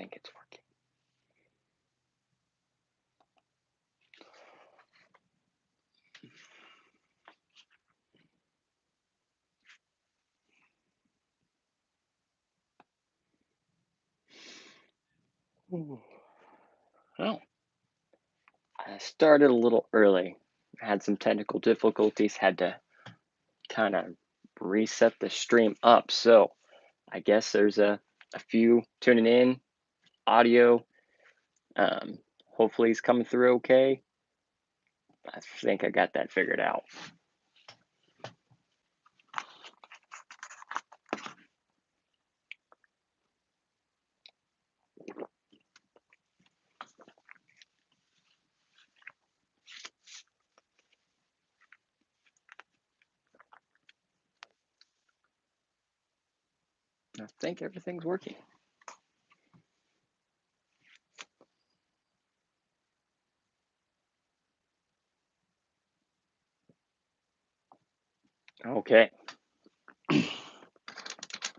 think it's working. Well, I started a little early. I had some technical difficulties, had to kind of reset the stream up. So I guess there's a few tuning in, audio. Hopefully he's coming through okay. I think I got that figured out. I think everything's working. Okay.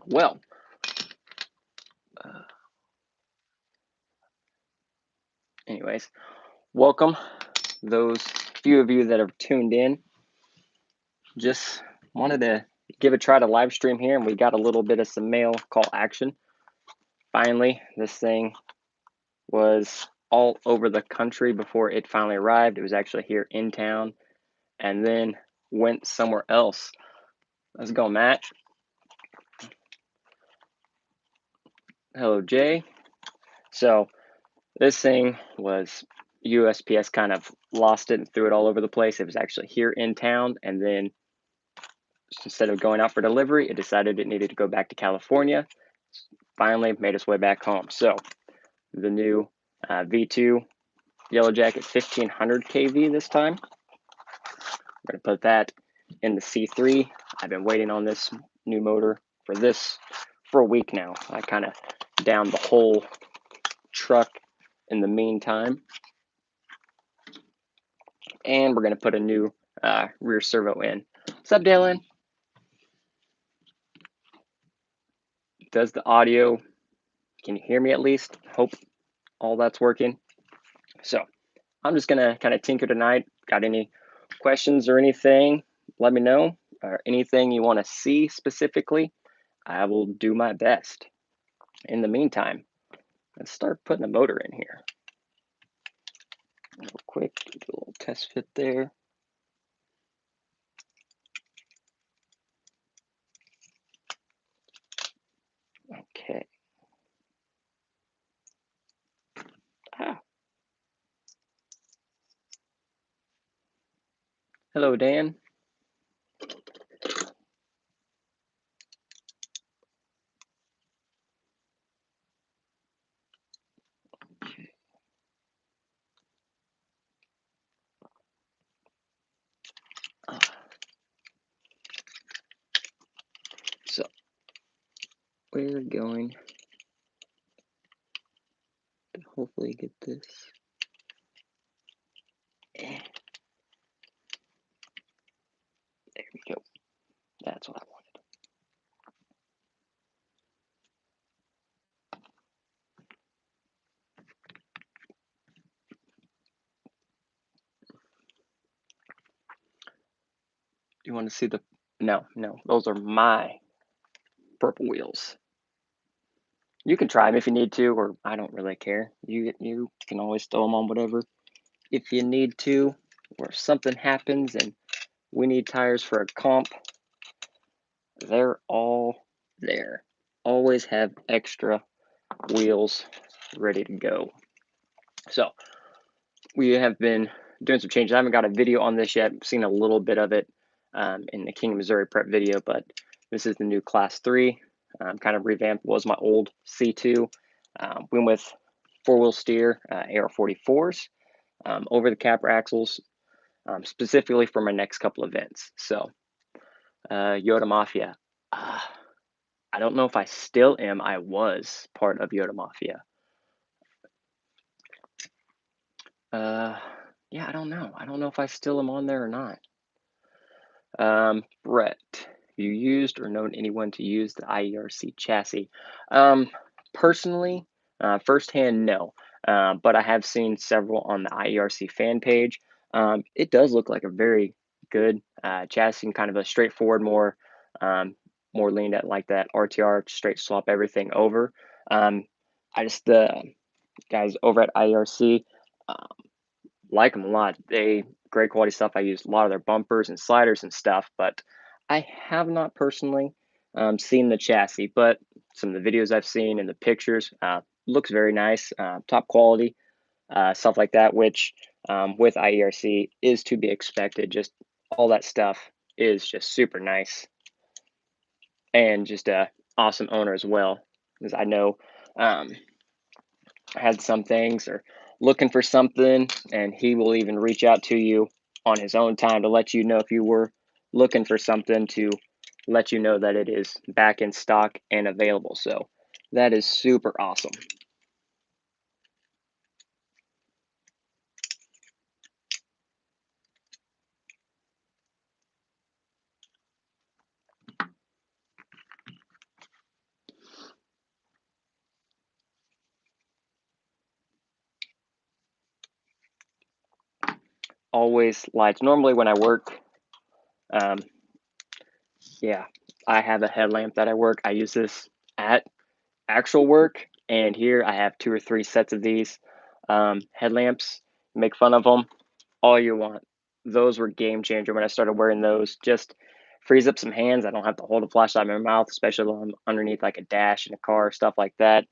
Well, anyways, welcome those few of you that have tuned in. Just wanted to give a try to live stream here, and we got a little bit of some mail call action. Finally, this thing was all over the country before it finally arrived. It was actually here in town and then went somewhere else. Let's go, Matt. Hello, Jay. So this thing was USPS kind of lost it and threw it all over the place. It was actually here in town, and then instead of going out for delivery, it decided it needed to go back to California. Finally made its way back home. So the new V2 Yellow Jacket 1500 kV this time. I'm going to put that in the C3. I've been waiting on this new motor for a week now. I kind of downed the whole truck in the meantime. And we're going to put a new rear servo in. What's up, Dylan? Does the audio, can you hear me at least? Hope all that's working. So I'm just going to kind of tinker tonight. Got any questions or anything, let me know. Or anything you want to see specifically, I will do my best. In the meantime, let's start putting a motor in here. Real quick, do a little test fit there. Okay. Hello, Dan. So we're going to hopefully get this. There we go. That's what I wanted. You want to see the, no, those are my purple wheels. You can try them if you need to, or I don't really care. You can always throw them on whatever if you need to, or if something happens and we need tires for a comp, they're all there. Always have extra wheels ready to go. So we have been doing some changes. I haven't got a video on this yet. I've seen a little bit of it in the King of Missouri prep video, but this is the new Class 3. Kind of revamped was my old C2. Went with four-wheel steer AR44s, over the capper axles, specifically for my next couple events. So Yoda Mafia. I don't know if I still am. I was part of Yoda Mafia. Yeah, I don't know. I don't know if I still am on there or not. Brett, you used or known anyone to use the IERC chassis? Personally, Firsthand, no. But I have seen several on the IERC fan page. It does look like a very good chassis, and kind of a straightforward, more leaned at like that RTR, straight swap everything over. I just the guys over at IERC like them a lot. They great quality stuff. I use a lot of their bumpers and sliders and stuff, but I have not personally seen the chassis. But some of the videos I've seen and the pictures looks very nice, top quality stuff like that. Which with IERC is to be expected. Just all that stuff is just super nice, and just a awesome owner as well. Because I know had some things or looking for something, and he will even reach out to you on his own time to let you know if you were looking for something, to let you know that it is back in stock and available. So that is super awesome. Always lights. Normally when I work, yeah, I have a headlamp that I work. I use this at actual work, and here I have 2 or 3 sets of these headlamps. Make fun of them all you want. Those were game changer when I started wearing those. Just frees up some hands. I don't have to hold a flashlight in my mouth, especially when I'm underneath like a dash in a car, stuff like that.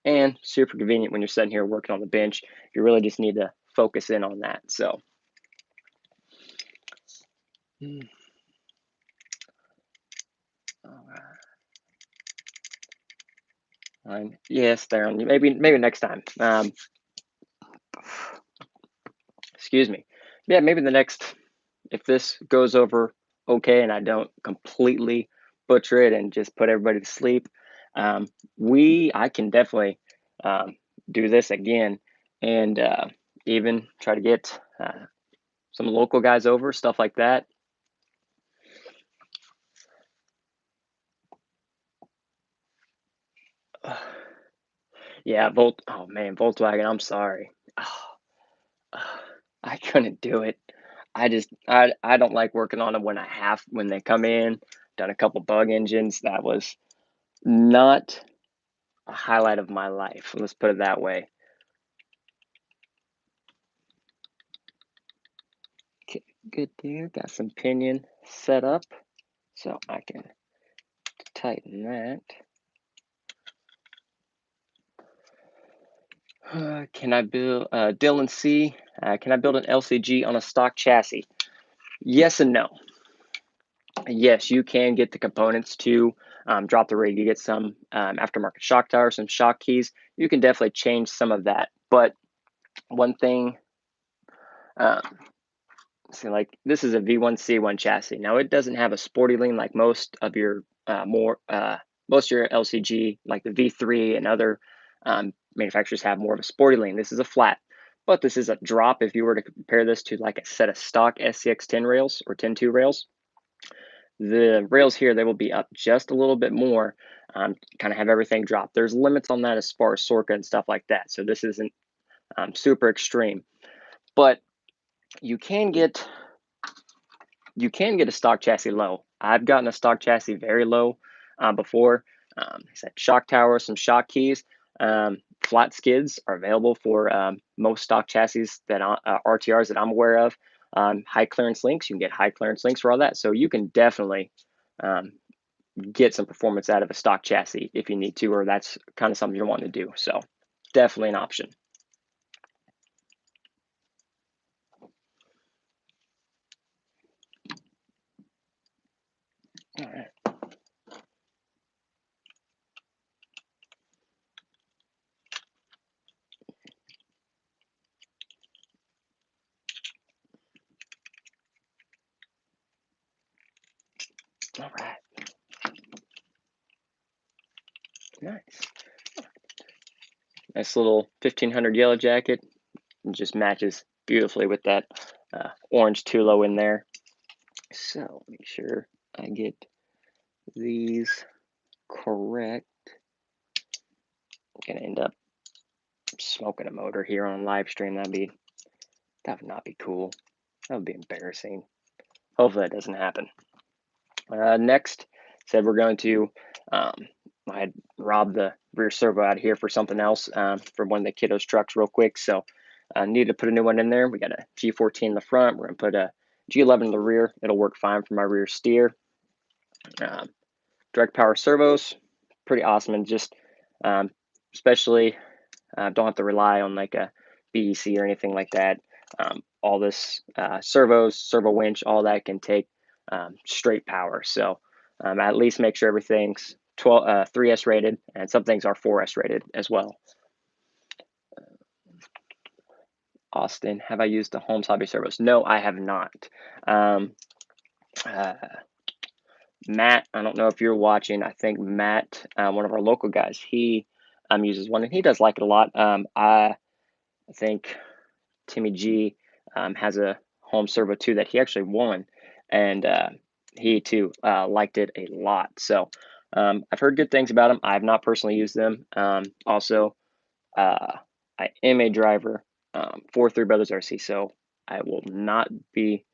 And super convenient when you're sitting here working on the bench. You really just need to focus in on that. So yes, there. Maybe next time. Excuse me. Yeah, maybe the next, if this goes over okay and I don't completely butcher it and just put everybody to sleep, I can definitely do this again, and even try to get some local guys over, stuff like that. Yeah, Oh man, Volkswagen. I'm sorry. I couldn't do it. I don't like working on them when they come in. Done a couple bug engines. That was not a highlight of my life. Let's put it that way. Okay, good there. Got some pinion set up, so I can tighten that. Can I build, Dylan C, can I build an LCG on a stock chassis? Yes and no. Yes, you can get the components to drop the rig. You get some aftermarket shock towers, some shock keys. You can definitely change some of that. But one thing, see, like this is a V1C1 chassis. Now it doesn't have a sporty lean like most of your most of your LCG, like the V3 and other manufacturers have more of a sporty lean. This is a flat, but this is a drop. If you were to compare this to like a set of stock SCX10 rails or 10.2 rails, the rails here, they will be up just a little bit more, kind of have everything drop. There's limits on that as far as Sorka and stuff like that. So this isn't super extreme, but you can get a stock chassis low. I've gotten a stock chassis very low before. I said shock tower, some shock keys. Flat skids are available for most stock chassis that RTRs that I'm aware of. High clearance links, you can get high clearance links for all that. So you can definitely get some performance out of a stock chassis if you need to, or that's kind of something you're wanting to do. So definitely an option. All right. All right. Nice. Nice little 1500 yellow jacket. It just matches beautifully with that orange Tulo in there. So make sure I get these correct. I'm gonna end up smoking a motor here on live stream. That would not be cool. That would be embarrassing. Hopefully that doesn't happen. Next, said we're going to, I had robbed the rear servo out of here for something else, for one of the kiddos trucks real quick. So I needed to put a new one in there. We got a G14 in the front. We're going to put a G11 in the rear. It'll work fine for my rear steer. Direct power servos, pretty awesome. And just, especially, don't have to rely on like a BEC or anything like that. All this servos, servo winch, all that can take straight power. So at least make sure everything's 3S rated, and some things are 4S rated as well. Austin, have I used the Holmes Hobby servos? No, I have not. Matt, I don't know if you're watching. I think Matt, one of our local guys, he uses one, and he does like it a lot. I think Timmy G has a home servo too that he actually won, and he too liked it a lot. So I've heard good things about them. I have not personally used them. Also, I am a driver for Three Brothers RC, so I will not be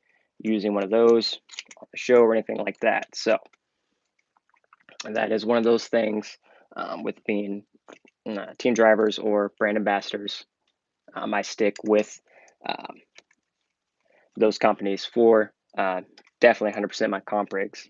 using one of those on the show or anything like that. So that is one of those things with being team drivers or brand ambassadors. I stick with those companies for definitely 100% my comp rigs.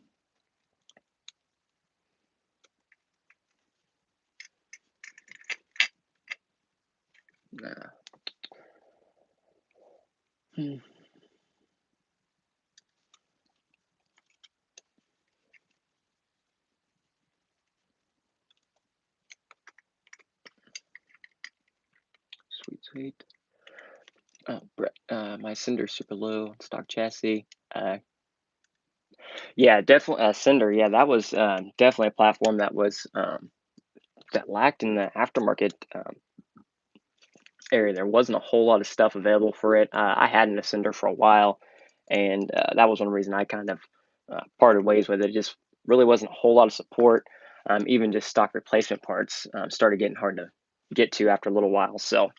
Sweet. Oh, Brett, my Cinder super low stock chassis. Yeah, definitely Cinder. Yeah, that was definitely a platform that was that lacked in the aftermarket area. There wasn't a whole lot of stuff available for it. I had an Cinder for a while, and that was one reason I kind of parted ways with it. It just really wasn't a whole lot of support. Even just stock replacement parts started getting hard to get to after a little while. So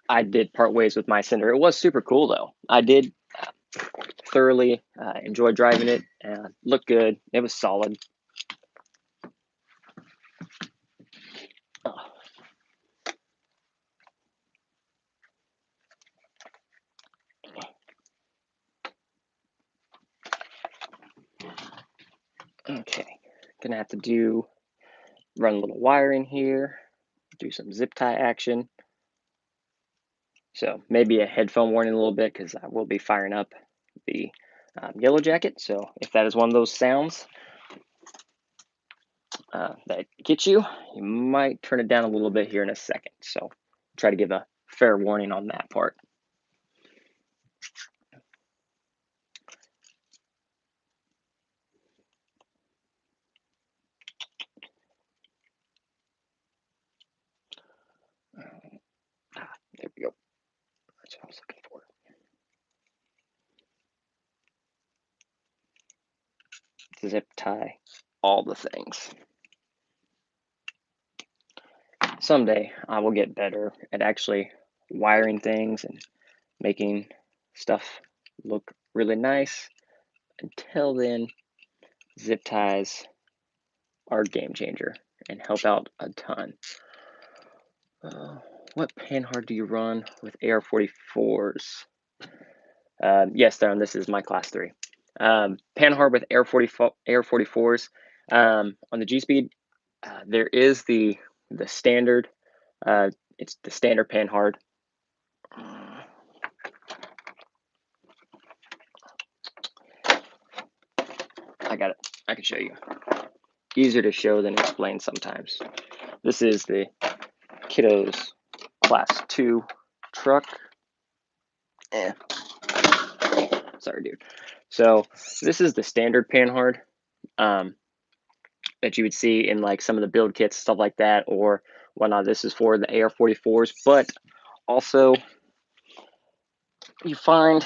I did part ways with my Cinder. It was super cool though. I did thoroughly enjoy driving it. Looked good. It was solid. Okay, gonna have to run a little wiring here, do some zip tie action. So maybe a headphone warning a little bit because I will be firing up the Yellow Jacket. So if that is one of those sounds that gets you, you might turn it down a little bit here in a second. So try to give a fair warning on that part. There we go. That's what I was looking for. Zip tie all the things. Someday I will get better at actually wiring things and making stuff look really nice. Until then, zip ties are a game changer and help out a ton. What Panhard do you run with AR-44s? Yes, Darren, this is my class 3. Panhard with AR-44s. On the G-Speed, there is the standard. It's the standard Panhard. I got it. I can show you. Easier to show than explain sometimes. This is the kiddos class 2 truck. Sorry, dude. So this is the standard Panhard that you would see in like some of the build kits, stuff like that, or whatnot. This is for the AR-44s, but also you find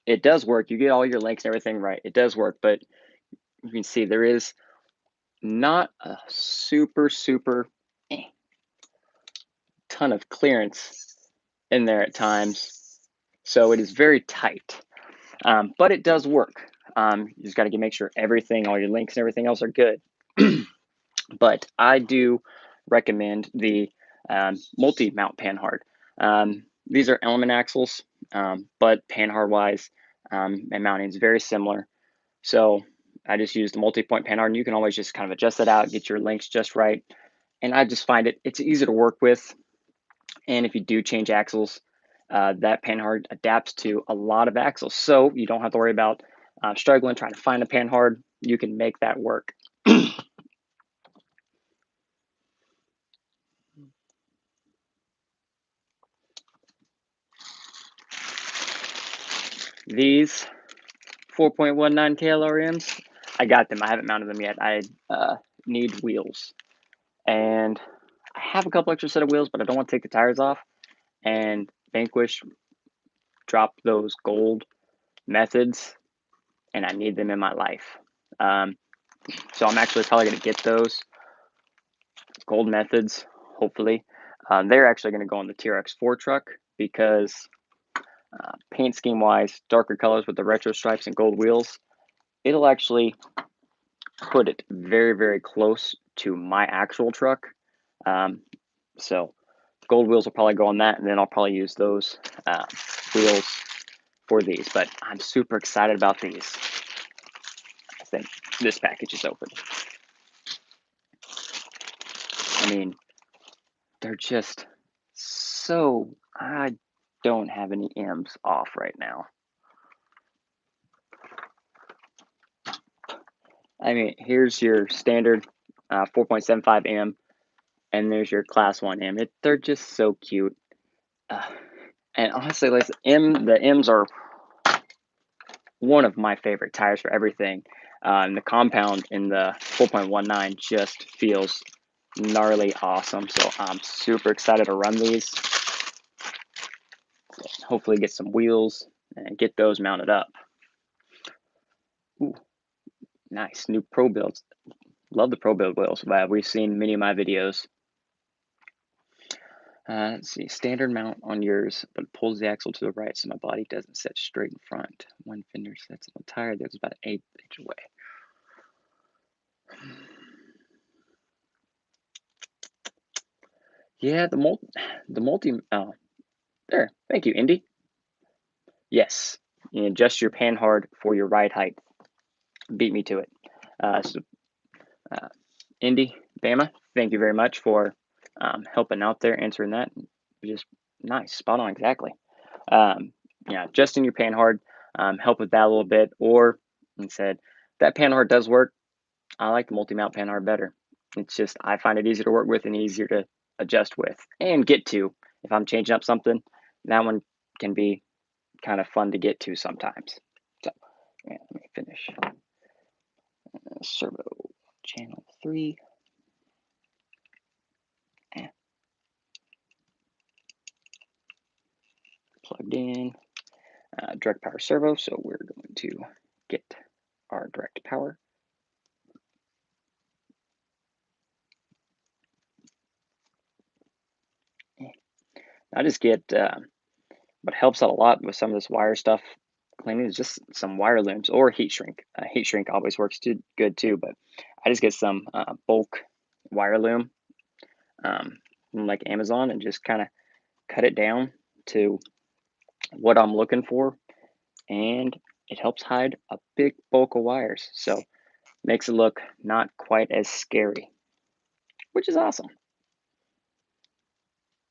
it does work. You get all your links and everything right. It does work, but you can see there is not a super ton of clearance in there at times, so it is very tight, but it does work. You just got to make sure everything, all your links and everything else are good. But I do recommend the Multimount Panhard. These are element axles, but Panhard wise and mounting is very similar. So I just use the multi-point Panhard, and you can always just kind of adjust it out, get your links just right. And I just find it's easy to work with. And if you do change axles, that Panhard adapts to a lot of axles. So you don't have to worry about struggling trying to find a Panhard. You can make that work. These 4.19 KLRMs, I got them. I haven't mounted them yet. I need wheels. And I have a couple extra set of wheels, but I don't want to take the tires off. And Vanquish dropped those gold methods, and I need them in my life. So I'm actually probably going to get those gold methods, hopefully. They're actually going to go on the TRX4 truck because paint scheme wise, darker colors with the retro stripes and gold wheels, it'll actually put it very, very close to my actual truck. So gold wheels will probably go on that, and then I'll probably use those wheels for these. But I'm super excited about these. I think this package is open. I mean, they're just so, I don't have any M's off right now. I mean, here's your standard 4.75 M, and there's your class 1 M. They're just so cute. And honestly, like the M's are one of my favorite tires for everything. And the compound in the 4.19 just feels gnarly awesome. So I'm super excited to run these. Hopefully get some wheels and get those mounted up. Ooh, nice new Pro builds. Love the Pro build wheels. We've seen many of my videos. Let's see, standard mount on yours, but pulls the axle to the right so my body doesn't set straight in front. One fender sets on the tire, there's about an 1/8 inch away. Yeah, the multi, oh, there, thank you, Indy. Yes, you adjust your Panhard for your ride height. Beat me to it. Indy, Bama, thank you very much for helping out there, answering that. Just nice, spot on, exactly. Yeah, adjusting your Panhard, help with that a little bit. Or, like I said, that Panhard does work. I like the multi-mount Panhard better. It's just, I find it easier to work with and easier to adjust with and get to. If I'm changing up something, that one can be kind of fun to get to sometimes. So, yeah, let me finish. Servo channel 3. Plugged in. Direct power servo, so we're going to get our direct power. I just get what helps out a lot with some of this wire stuff cleaning is just some wire looms or heat shrink. Heat shrink always works good too, but I just get some bulk wire loom from like Amazon and just kind of cut it down to what I'm looking for, and it helps hide a big bulk of wires, so makes it look not quite as scary, which is awesome.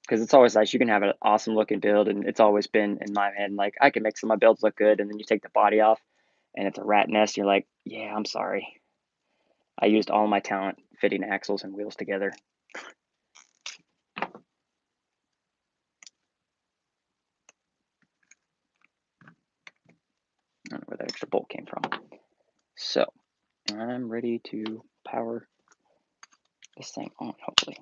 Because it's always nice. You can have an awesome looking build, and it's always been in my head, like, I can make some of my builds look good, and then you take the body off, and it's a rat nest. You're like, yeah, I'm sorry. I used all my talent fitting axles and wheels together. I don't know where that extra bolt came from. So, I'm ready to power this thing on, hopefully.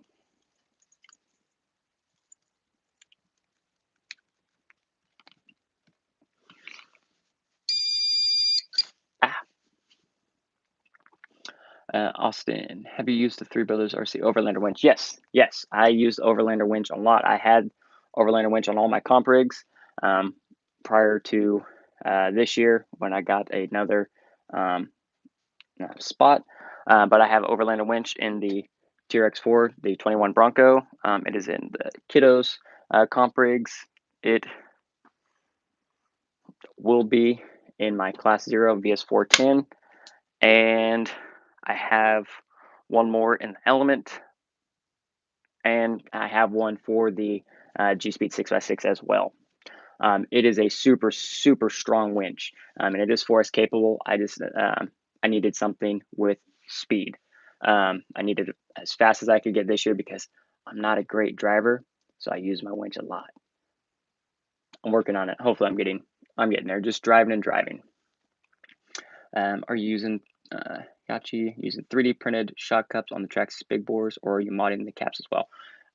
Austin, have you used the Three Brothers RC Overlander winch? Yes, I used Overlander winch a lot. I had Overlander winch on all my comp rigs prior to this year when I got another spot. But I have Overlander winch in the TRX4, the 21 Bronco. It is in the Kiddos comp rigs. It will be in my Class 0 VS410. And I have one more in the Element. And I have one for the G-Speed 6x6 as well. It is a super strong winch, and it is forest capable. I needed something with speed. I needed it as fast as I could get this year because I'm not a great driver, so I use my winch a lot. I'm working on it. Hopefully, I'm getting there. Just driving and driving. Are you using using 3D printed shot cups on the Traxxas big bores, or are you modding the caps as well?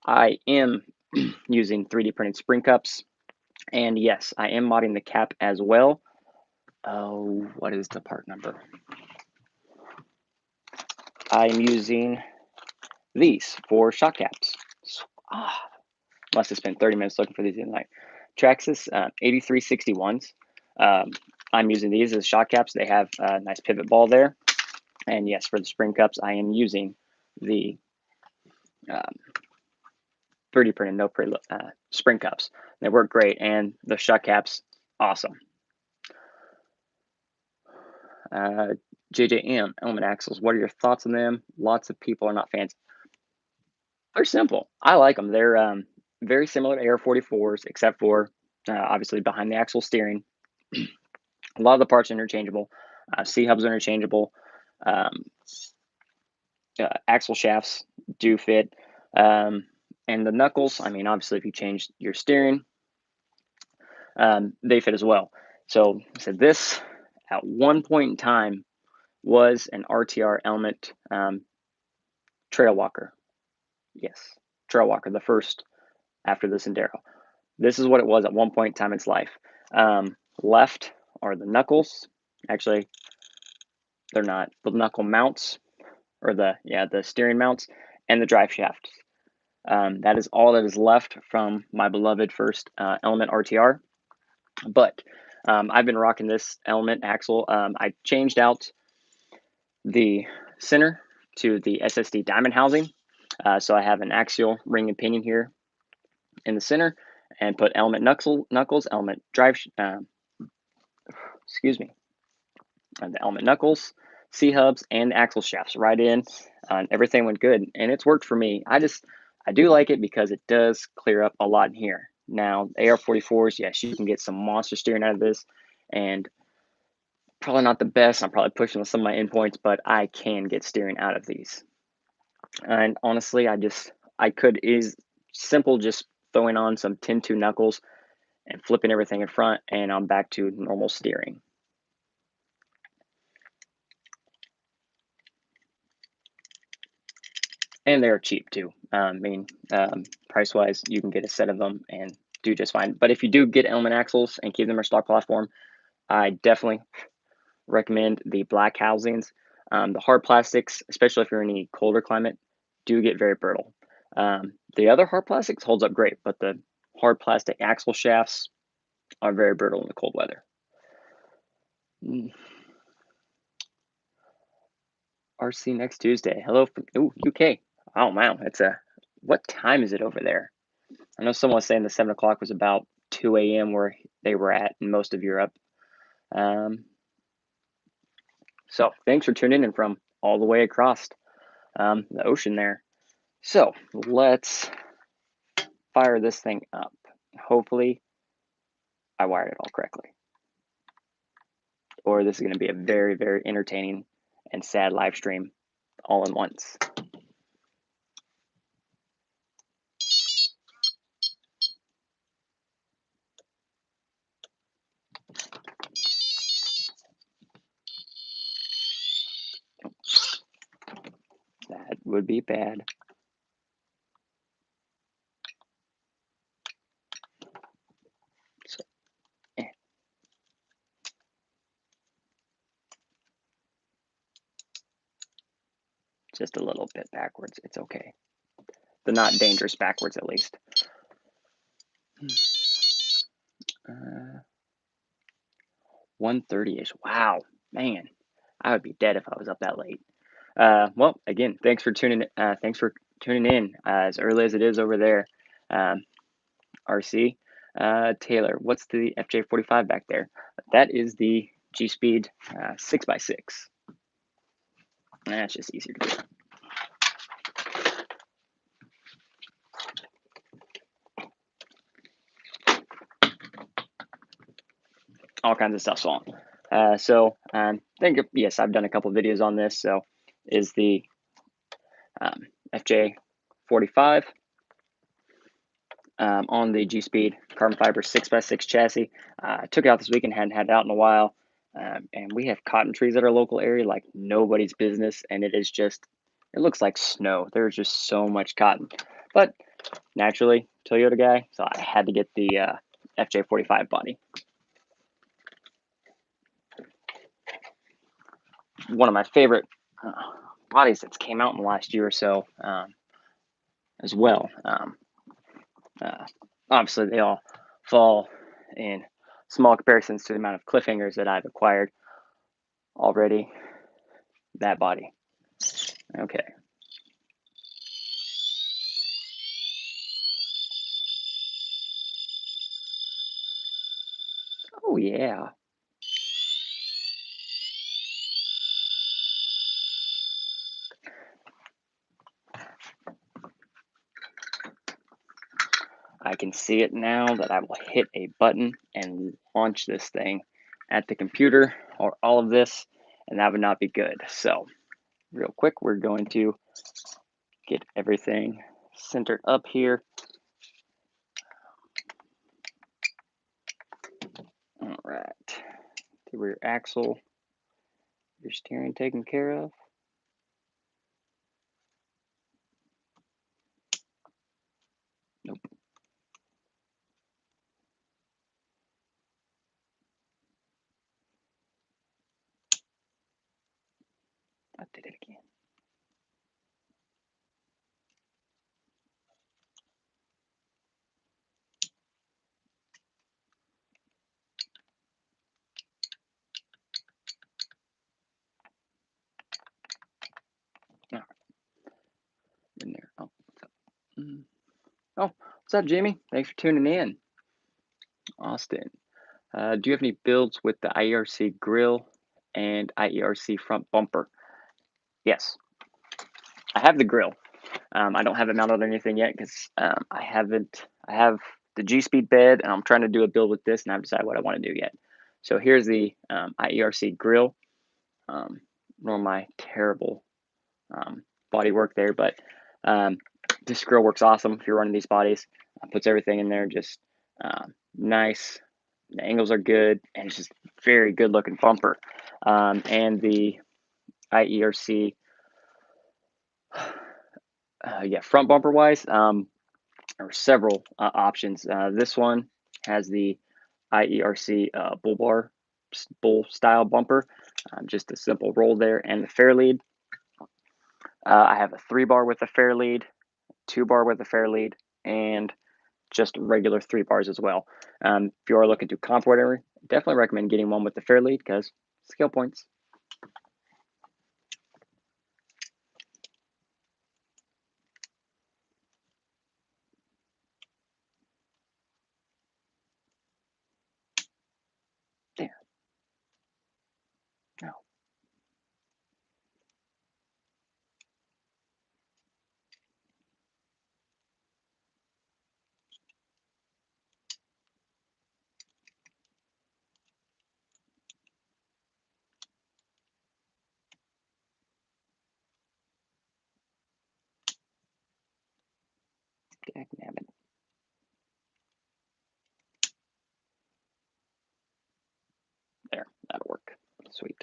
I am using 3D printed spring cups. And yes, I am modding the cap as well. Oh, what is the part number? I'm using these for shot caps. Must have spent 30 minutes looking for these in like Traxxas 8361s. I'm using these as shot caps. They have a nice pivot ball there. And yes, for the spring cups, I am using the 3D printed no pre spring cups. They work great, and the shot caps, awesome. JJM, Element axles, what are your thoughts on them? Lots of people are not fans. They're simple. I like them. They're very similar to AR44s, except for obviously behind the axle steering. A lot of the parts are interchangeable. C-hubs are interchangeable. Axle shafts do fit. And the knuckles, I mean, obviously if you change your steering, they fit as well. So this, at one point in time, was an RTR Element trail walker. Yes, trail walker, the first after the Sendero. This is what it was at one point in time in its life. Left are the knuckles. Actually, they're not. The knuckle mounts, or the steering mounts, and the drive shaft. That is all that is left from my beloved first Element RTR. But I've been rocking this Element axle. I changed out the center to the SSD diamond housing. So I have an axial ring and pinion here in the center, and put Element knuckles, Element drive, excuse me, the Element knuckles, C-hubs, and axle shafts right in. And everything went good, and it's worked for me. I do like it because it does clear up a lot in here. Now, AR44s, yes, you can get some monster steering out of this, and probably not the best. I'm probably pushing with some of my endpoints, but I can get steering out of these. And honestly, I could is simple just throwing on some 10-2 knuckles and flipping everything in front, and I'm back to normal steering. And they're cheap too. I mean, price-wise, you can get a set of them and do just fine. But if you do get Element axles and keep them in stock platform, I definitely recommend the black housings. The hard plastics, especially if you're in a colder climate, do get very brittle. The other hard plastics holds up great, but the hard plastic axle shafts are very brittle in the cold weather. RC next Tuesday. Hello from UK. Oh wow, what time is it over there? I know someone was saying the 7 o'clock was about 2 a.m. where they were at in most of Europe. So thanks for tuning in from all the way across the ocean there. So let's fire this thing up. Hopefully I wired it all correctly. Or this is going to be a very, very entertaining and sad live stream all in once. That would be bad. So, just a little bit backwards. It's okay. The not dangerous backwards, at least. 1:30-ish. Wow, man, I would be dead if I was up that late. Well, again, thanks for tuning in as early as it is over there. RC. Taylor, what's the FJ45 back there? That is the G-Speed 6x6. That's just easier to do. All kinds of stuff's on. I think, yes, I've done a couple videos on this. So is the FJ45 on the G-Speed carbon fiber 6x6 chassis. I took it out this weekend, hadn't had it out in a while. And we have cotton trees at our local area like nobody's business. And it looks like snow. There's just so much cotton. But naturally, Toyota guy, so I had to get the FJ45 body. One of my favorite bodies that's came out in the last year or so as well. Obviously, they all fall in small comparisons to the amount of cliffhangers that I've acquired already. That body. Okay. Oh, yeah. I can see it now that I will hit a button and launch this thing at the computer or all of this, and that would not be good. So real quick, we're going to get everything centered up here. All right, the rear axle, your steering taken care of. Nope. I did it again. All right. In there. Oh, what's up? Oh, what's up, Jimmy? Thanks for tuning in. Austin, do you have any builds with the IERC grill and IERC front bumper? Yes, I have the grill. I don't have it mounted on anything yet because I have the G-Speed bed, and I'm trying to do a build with this, and I haven't decided what I want to do yet. So here's the IERC grill. Ignore my terrible body work there, but this grill works awesome if you're running these bodies. Puts everything in there just nice. The angles are good, and it's just very good looking bumper. And the IERC, front bumper wise, there are several options. This one has the IERC bull style bumper, just a simple roll there, and the fair lead. I have a 3-bar with a fair lead, 2-bar with a fair lead, and just regular 3 bars as well. If you are looking to comp whatever, definitely recommend getting one with the fair lead because skill points. There. No. Dagnabbit. There, that'll work. Sweet.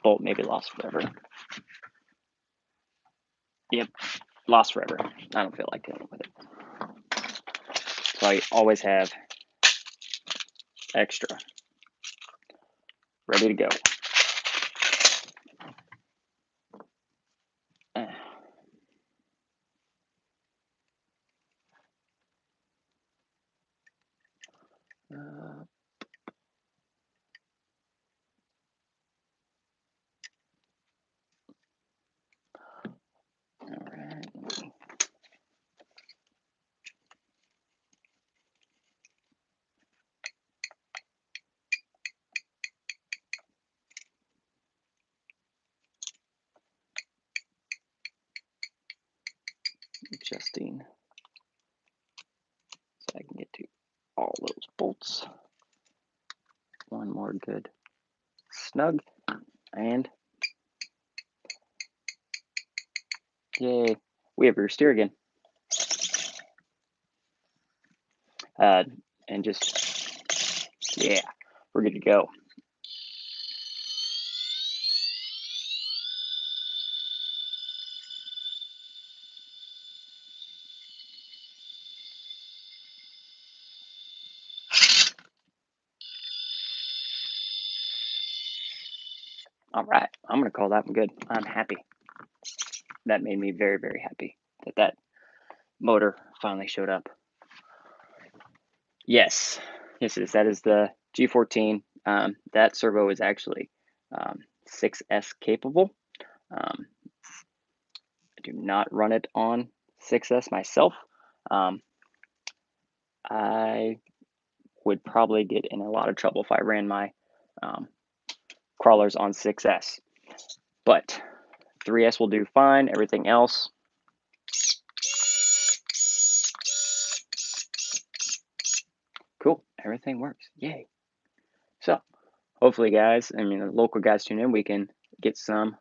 Bolt maybe lost forever. Yep, lost forever. I don't feel like dealing with it. So I always have extra ready to go. All right. Adjusting so I can get to all those bolts. One more good snug, and yay, we have rear steer again. And just, yeah, we're good to go. All right, I'm gonna call that one good. I'm happy. That made me very, very happy that that motor finally showed up. Yes, yes, it is. That is the G14. That servo is actually 6S capable. I do not run it on 6S myself. I would probably get in a lot of trouble if I ran my crawlers on 6S. But 3S will do fine. Everything else, cool. Everything works. Yay. So hopefully, guys, I mean, the local guys tune in, we can get some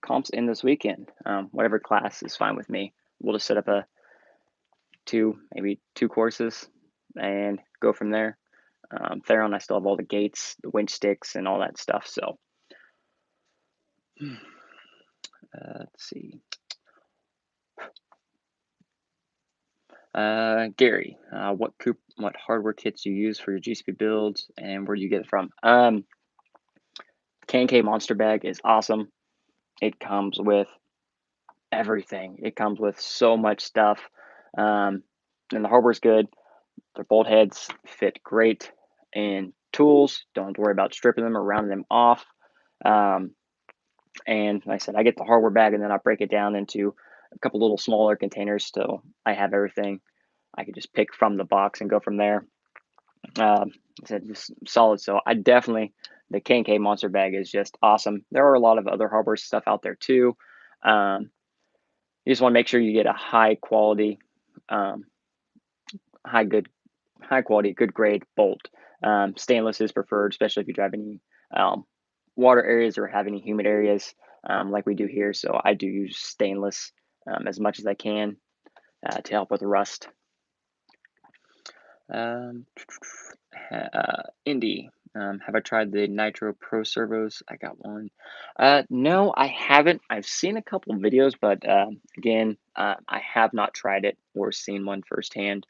comps in this weekend. Whatever class is fine with me. We'll just set up maybe two courses and go from there. Theron, I still have all the gates, the winch sticks, and all that stuff. So let's see. Gary, what hardware kits do you use for your GCP builds, and where do you get it from? K&K Monster Bag is awesome. It comes with everything. It comes with so much stuff, and the hardware's good. Their bolt heads fit great, and tools, don't have to worry about stripping them or rounding them off. And like I said, I get the hardware bag, and then I break it down into a couple little smaller containers, so I have everything. I could just pick from the box and go from there. I said just solid. So I definitely, the K&K Monster Bag is just awesome. There are a lot of other hardware stuff out there too. You just want to make sure you get a high quality, good grade bolt. Stainless is preferred, especially if you drive any water areas or have any humid areas like we do here. So I do use stainless as much as I can to help with rust. Indy, have I tried the Nitro Pro servos? I got one. No, I haven't. I've seen a couple videos, but again, I have not tried it or seen one firsthand.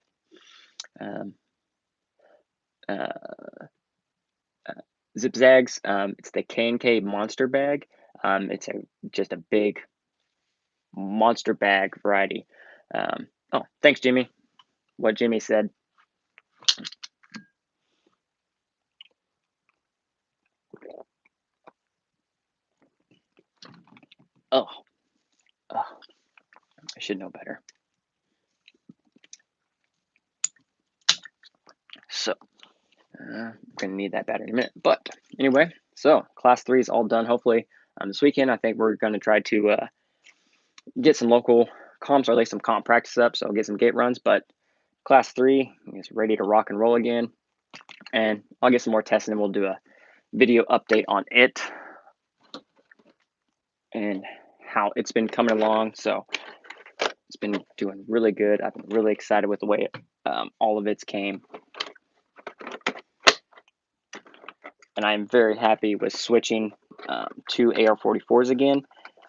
Zip-Zags, it's the K&K Monster Bag. It's just a big monster bag variety. Oh, thanks, Jimmy. What Jimmy said. Oh, I should know better. So, I'm going to need that battery in a minute. But anyway, so Class 3 is all done, hopefully. This weekend, I think we're going to try to get some local comps, or at least some comp practice up, so I'll get some gate runs. But Class 3 is ready to rock and roll again. And I'll get some more testing, and we'll do a video update on it and how it's been coming along. So it's been doing really good. I've been really excited with the way all of it's came. And I'm very happy with switching to AR44s again.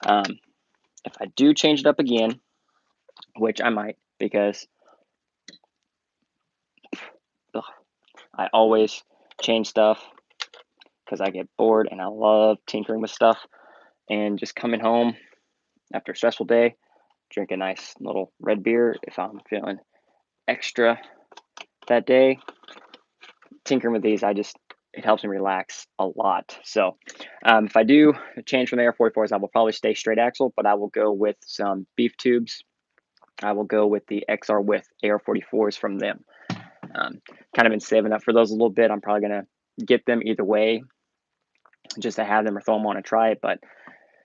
If I do change it up again, which I might, because I always change stuff because I get bored and I love tinkering with stuff. And just coming home after a stressful day, drink a nice little red beer if I'm feeling extra that day. Tinkering with these, it helps me relax a lot. So if I do change from the AR44s, I will probably stay straight axle, but I will go with some beef tubes. I will go with the XR with AR44s from them. Kind of been saving up for those a little bit. I'm probably going to get them either way just to have them or throw them on and try it, but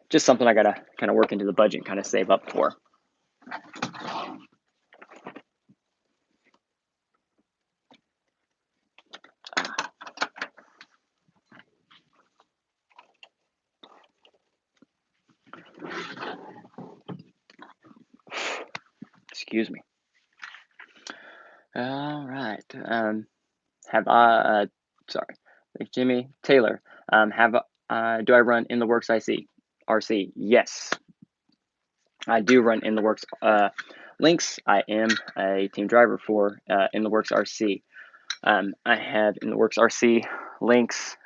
just something I got to kind of work into the budget and kind of save up for. Excuse me. All right. Sorry, Jimmy Taylor. Do I run in the works RC? Yes, I do run in the works links. I am a team driver for in the works RC. I have in the works RC links,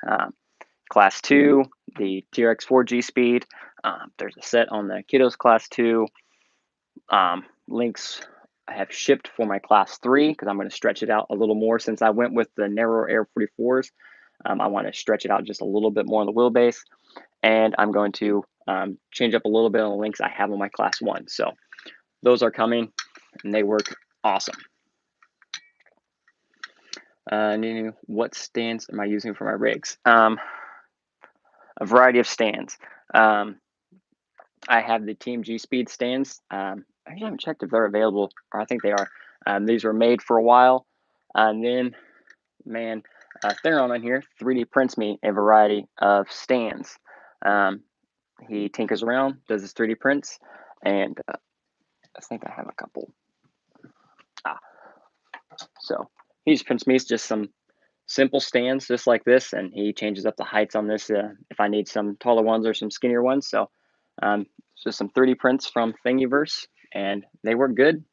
class 2, the TRX4 G speed. There's a set on the kiddos class 2. Links I have shipped for my class 3 because I'm going to stretch it out a little more since I went with the narrower AR44s. I want to stretch it out just a little bit more on the wheelbase, and I'm going to change up a little bit on the links I have on my class 1. So those are coming, and they work awesome. What stands am I using for my rigs? A variety of stands. I have the Team G Speed stands. I haven't checked if they're available, or I think they are. These were made for a while, and then, man, Theron on here 3D prints me a variety of stands. He tinkers around, does his 3D prints, and I think I have a couple. So he just prints me just some simple stands just like this, and he changes up the heights on this if I need some taller ones or some skinnier ones. So just some 3D prints from Thingiverse, and they work good.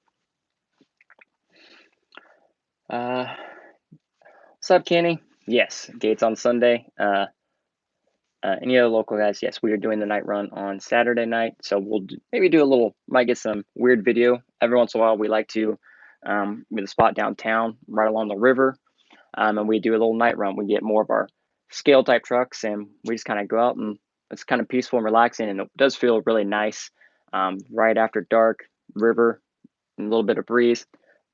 What's up, Kenny? Yes, Gates on Sunday. Any other local guys? Yes, we are doing the night run on Saturday night. So we'll maybe do a little, might get some weird video. Every once in a while, we like to, with a spot downtown, right along the river, and we do a little night run. We get more of our scale type trucks, and we just kind of go out, and it's kind of peaceful and relaxing, and it does feel really nice. Right after dark, river, and a little bit of breeze.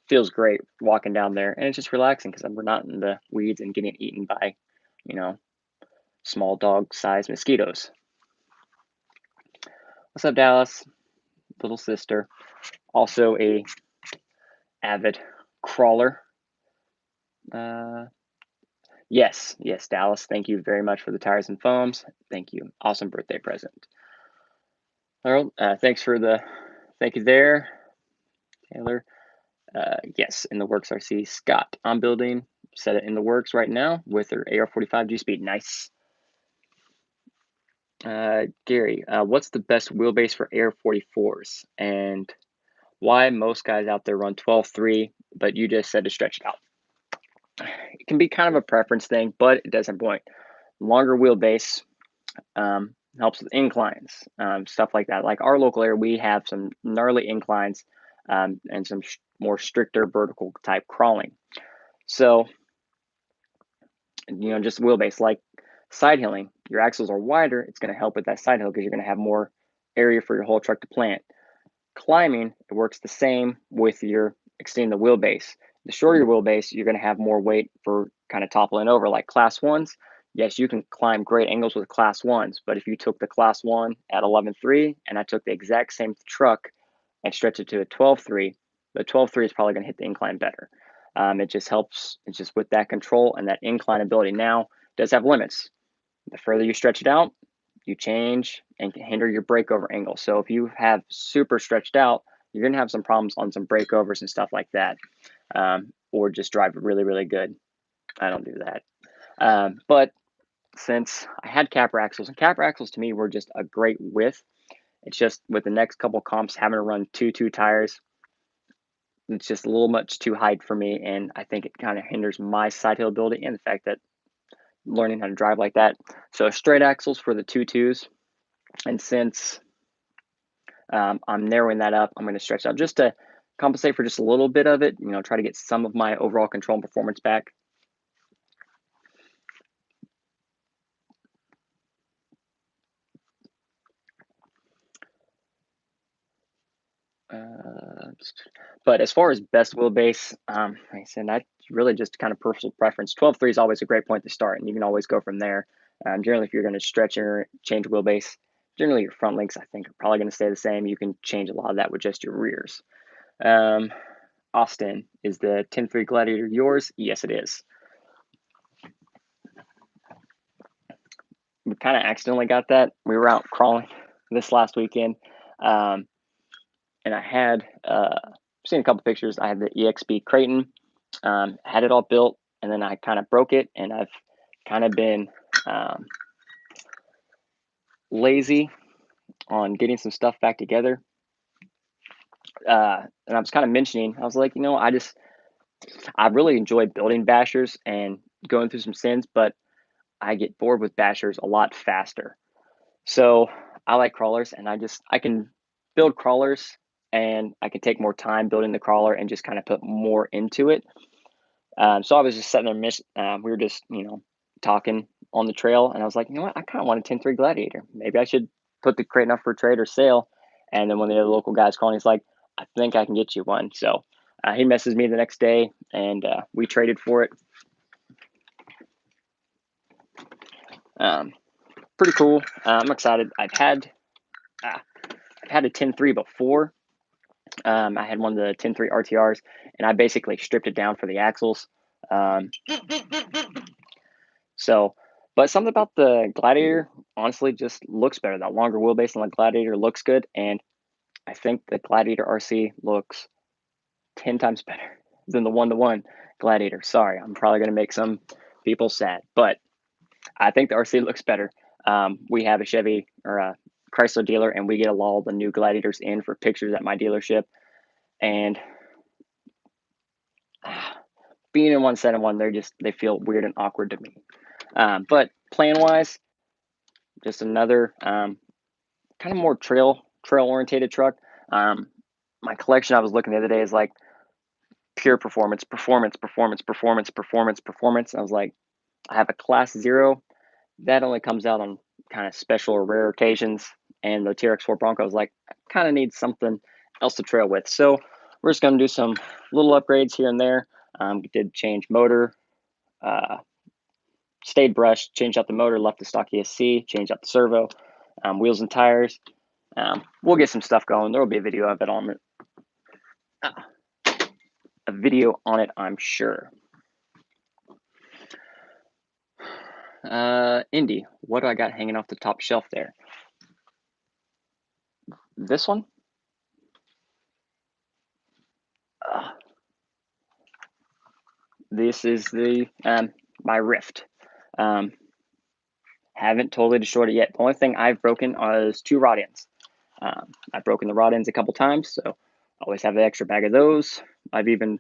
Feels great walking down there, and it's just relaxing because we're not in the weeds and getting eaten by, small dog-sized mosquitoes. What's up, Dallas? Little sister. Also a avid crawler. Yes, Dallas. Thank you very much for the tires and foams. Thank you. Awesome birthday present. Harold, thanks for the thank you there. Taylor. Yes, in the works RC. Scott, I'm building, set it in the works right now with her AR45 G speed. Nice. Gary, what's the best wheelbase for AR44s, and why most guys out there run 12.3, but you just said to stretch it out? It can be kind of a preference thing, but it does have a point. Longer wheelbase helps with inclines, stuff like that. Like our local area, we have some gnarly inclines and some more stricter vertical type crawling. So, just wheelbase, like side hilling, your axles are wider, it's going to help with that side hill because you're going to have more area for your whole truck to plant. Climbing, it works the same with your extending the wheelbase. The shorter your wheelbase, you're going to have more weight for kind of toppling over. Like class 1s, yes, you can climb great angles with class 1s, but if you took the class 1 at 11.3 and I took the exact same truck and stretched it to a 12.3, the 12.3 is probably going to hit the incline better. It just helps. It's just with that control and that incline ability. Now, it does have limits. The further you stretch it out, you change and can hinder your breakover angle. So if you have super stretched out, you're going to have some problems on some breakovers and stuff like that, or just drive really, really good. I don't do that. But since I had capper axles, and capper axles to me were just a great width, it's just with the next couple comps having to run two tires, it's just a little much too high for me, and I think it kind of hinders my side hill ability and the fact that learning how to drive like that. So straight axles for the 2.2s, and since I'm narrowing that up, I'm going to stretch out just to compensate for just a little bit of it, you know, try to get some of my overall control and performance back. But as far as best wheelbase, like I said, that's really just kind of personal preference. 12.3 is always a great point to start, and you can always go from there. Generally, if you're going to stretch or change wheelbase, generally your front links, I think, are probably going to stay the same. You can change a lot of that with just your rears. Austin, is the 10.3 Gladiator yours? Yes, it is. We kind of accidentally got that. We were out crawling this last weekend, and I had seen a couple pictures. I had the EXP Creighton, had it all built, and then I kind of broke it, and I've kind of been lazy on getting some stuff back together. And I was kind of mentioning, I was like, you know, I really enjoy building bashers and going through some sins, but I get bored with bashers a lot faster. So I like crawlers, and I can build crawlers, and I can take more time building the crawler and just kind of put more into it. So I was just sitting there, we were just, you know, talking on the trail, and I was like, you know what, I kind of want a 10.3 Gladiator. Maybe I should put the crate up for trade or sale. And then one of the other local guys calling, he's like, I think I can get you one. So he messaged me the next day, and we traded for it. Pretty cool. I'm excited. I've had a 10.3 before. I had one of the 10.3 RTRs, and I basically stripped it down for the axles. But something about the Gladiator honestly just looks better. That longer wheelbase on the Gladiator looks good, and I think the Gladiator RC looks 10 times better than the 1-to-1 Gladiator. Sorry, I'm probably going to make some people sad, but I think the RC looks better. We have a Chevy or a Chrysler dealer, and we get all the new Gladiators in for pictures at my dealership, and being in 1.7.1, they feel weird and awkward to me. But plan-wise, just another kind of more trail-orientated truck. My collection I was looking the other day is like pure performance. I was like, I have a Class 0. That only comes out on kind of special or rare occasions. And the TRX4 Bronco was like, I kind of need something else to trail with. So we're just going to do some little upgrades here and there. Did change motor, stayed brushed, changed out the motor, left the stock ESC, changed out the servo, wheels and tires. We'll get some stuff going. There will be a video of it on it. A video on it, I'm sure. Indy, what do I got hanging off the top shelf there? This one? This is the my Rift. Haven't totally destroyed it yet. The only thing I've broken is 2 rod ends. I've broken the rod ends a couple times, so I always have an extra bag of those. I've even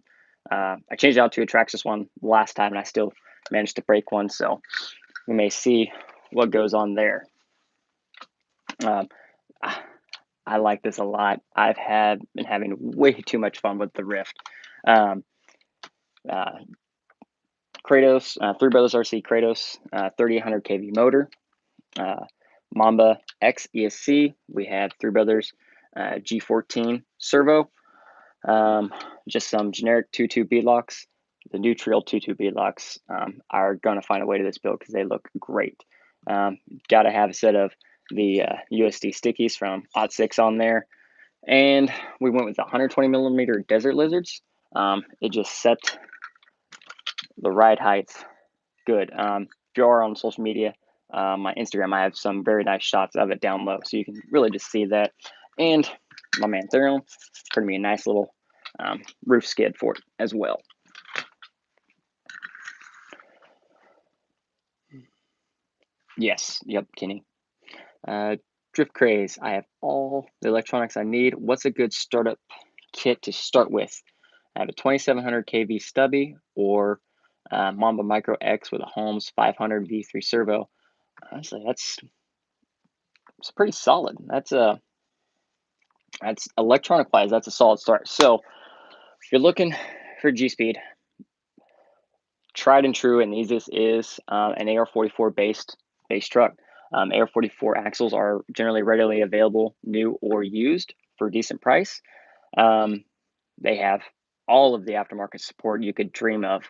I changed out to a Traxxas one last time, and I still managed to break one, so we may see what goes on there. I like this a lot. I've been having way too much fun with the Rift. Kratos, Three Brothers RC Kratos, 3800 kV motor. Mamba X ESC. We have Three Brothers G14 servo. Just some generic 2.2 beadlocks. The new Trail 2.2 beadlocks are going to find a way to this build because they look great. Got to have a set of the USD stickies from Ot6 on there. And we went with 120 millimeter Desert Lizards. It just set the ride heights good. If you are on social media, my Instagram, I have some very nice shots of it down low, so you can really just see that. And my man Theron turned me a nice little roof skid for it as well. Yes, yep, Kenny. Drift Craze. I have all the electronics I need. What's a good startup kit to start with? I have a 2700 kV stubby or Mamba Micro X with a Holmes 500 V3 servo. Honestly, it's pretty solid. That's electronic wise, that's a solid start. So if you're looking for G-Speed, tried and true and easiest is an AR44 based truck. AR44 axles are generally readily available, new or used, for a decent price. They have all of the aftermarket support you could dream of.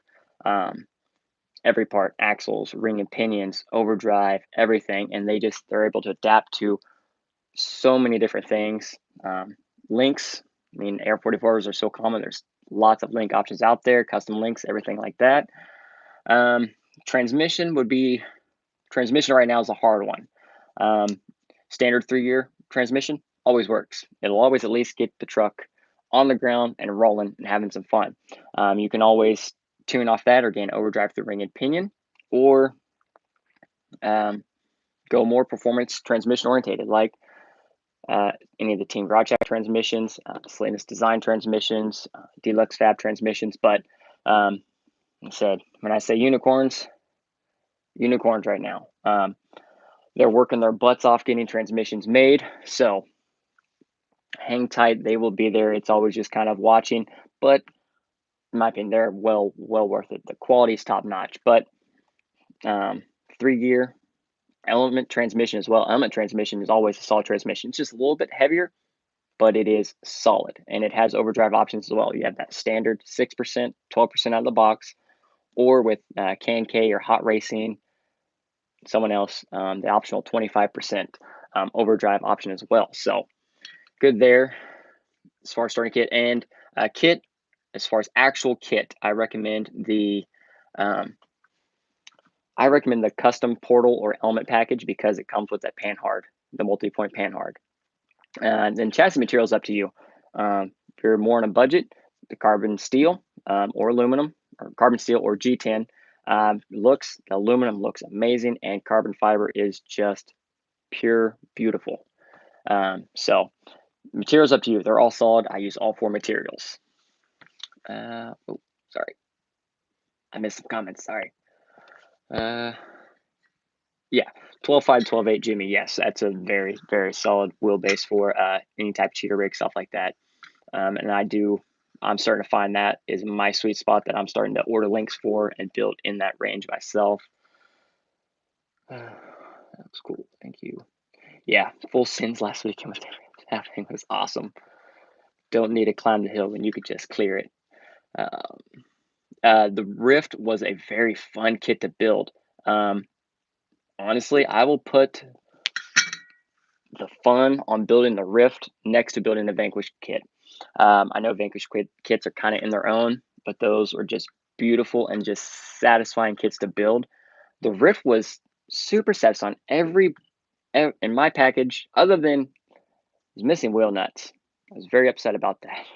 Every part, axles, ring and pinions, overdrive, everything, and they're able to adapt to so many different things. Links, I mean, AR44s are so common. There's lots of link options out there, custom links, everything like that. Transmission right now is a hard one. Standard 3-gear transmission always works. It'll always at least get the truck on the ground and rolling and having some fun. You can always tune off that or gain overdrive through ring and pinion, or go more performance transmission orientated, like any of the Team Garage transmissions, Salinas Design transmissions, Deluxe Fab transmissions. But like I said, when I say unicorns right now. They're working their butts off getting transmissions made, so hang tight. They will be there. It's always just kind of watching, but in my opinion, they're well worth it. The quality is top notch. But 3-gear element transmission as well. Element transmission is always a solid transmission. It's just a little bit heavier, but it is solid, and it has overdrive options as well. You have that standard 6%, 12% out of the box, or with K&K or Hot Racing, someone else, the optional 25% overdrive option as well. So good there as far as starting kit. And kit, as far as actual kit, I recommend the custom portal or element package, because it comes with that Panhard, the multi-point Panhard. And then chassis material is up to you. If you're more on a budget, the carbon steel or aluminum, or carbon steel or G10 aluminum looks amazing, and carbon fiber is just pure beautiful. So materials up to you. They're all solid. I use all 4 materials. Oh, sorry, I missed some comments. Sorry. Yeah, 12.5, 12.8 Jimmy. Yes, that's a very solid wheelbase for any type of cheater rig, stuff like that. And I'm starting to find that is my sweet spot that I'm starting to order links for and build in that range myself. That's cool. Thank you. Yeah, full sins last week. Everything was awesome. Don't need to climb the hill when you could just clear it. The Rift was a very fun kit to build. Honestly, I will put the fun on building the Rift next to building the Vanquish kit. I know Vanquish kits are kind of in their own, but those were just beautiful and just satisfying kits to build. The Rift was super satisfying. In my package, other than was missing wheel nuts. I was very upset about that.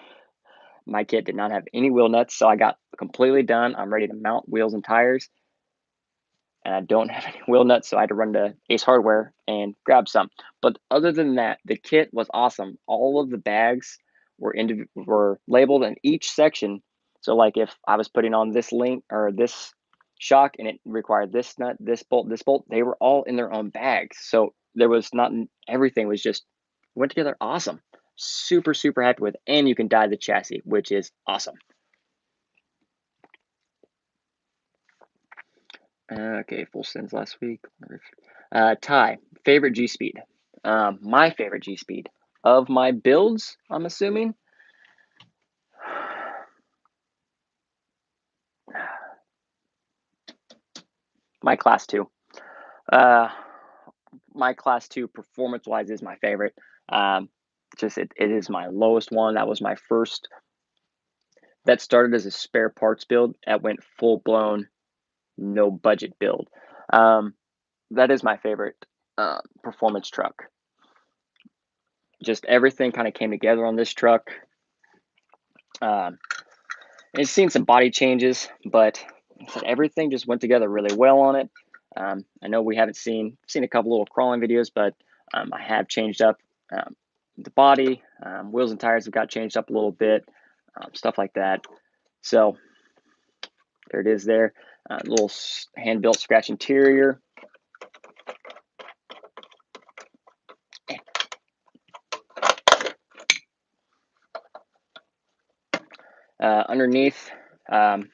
My kit did not have any wheel nuts, so I got completely done. I'm ready to mount wheels and tires, and I don't have any wheel nuts, so I had to run to Ace Hardware and grab some. But other than that, the kit was awesome. All of the bags were labeled in each section. So like if I was putting on this link or this shock and it required this nut, this bolt, they were all in their own bags. So there was not, everything was just went together awesome. Super happy with it. And you can dye the chassis, which is awesome. Okay, full sends last week. Ty, favorite G-Speed. My favorite G-Speed of my builds, I'm assuming. My class 2. My class 2 performance-wise is my favorite. It is my lowest one. That was my first. That started as a spare parts build. That went full-blown, no budget build. That is my favorite performance truck. Just everything kind of came together on this truck. It's seen some body changes, but everything just went together really well on it. I know we haven't seen a couple little crawling videos, but I have changed up the body. Wheels and tires have got changed up a little bit. stuff like that. So there it is there. Little hand-built scratch interior. Underneath, here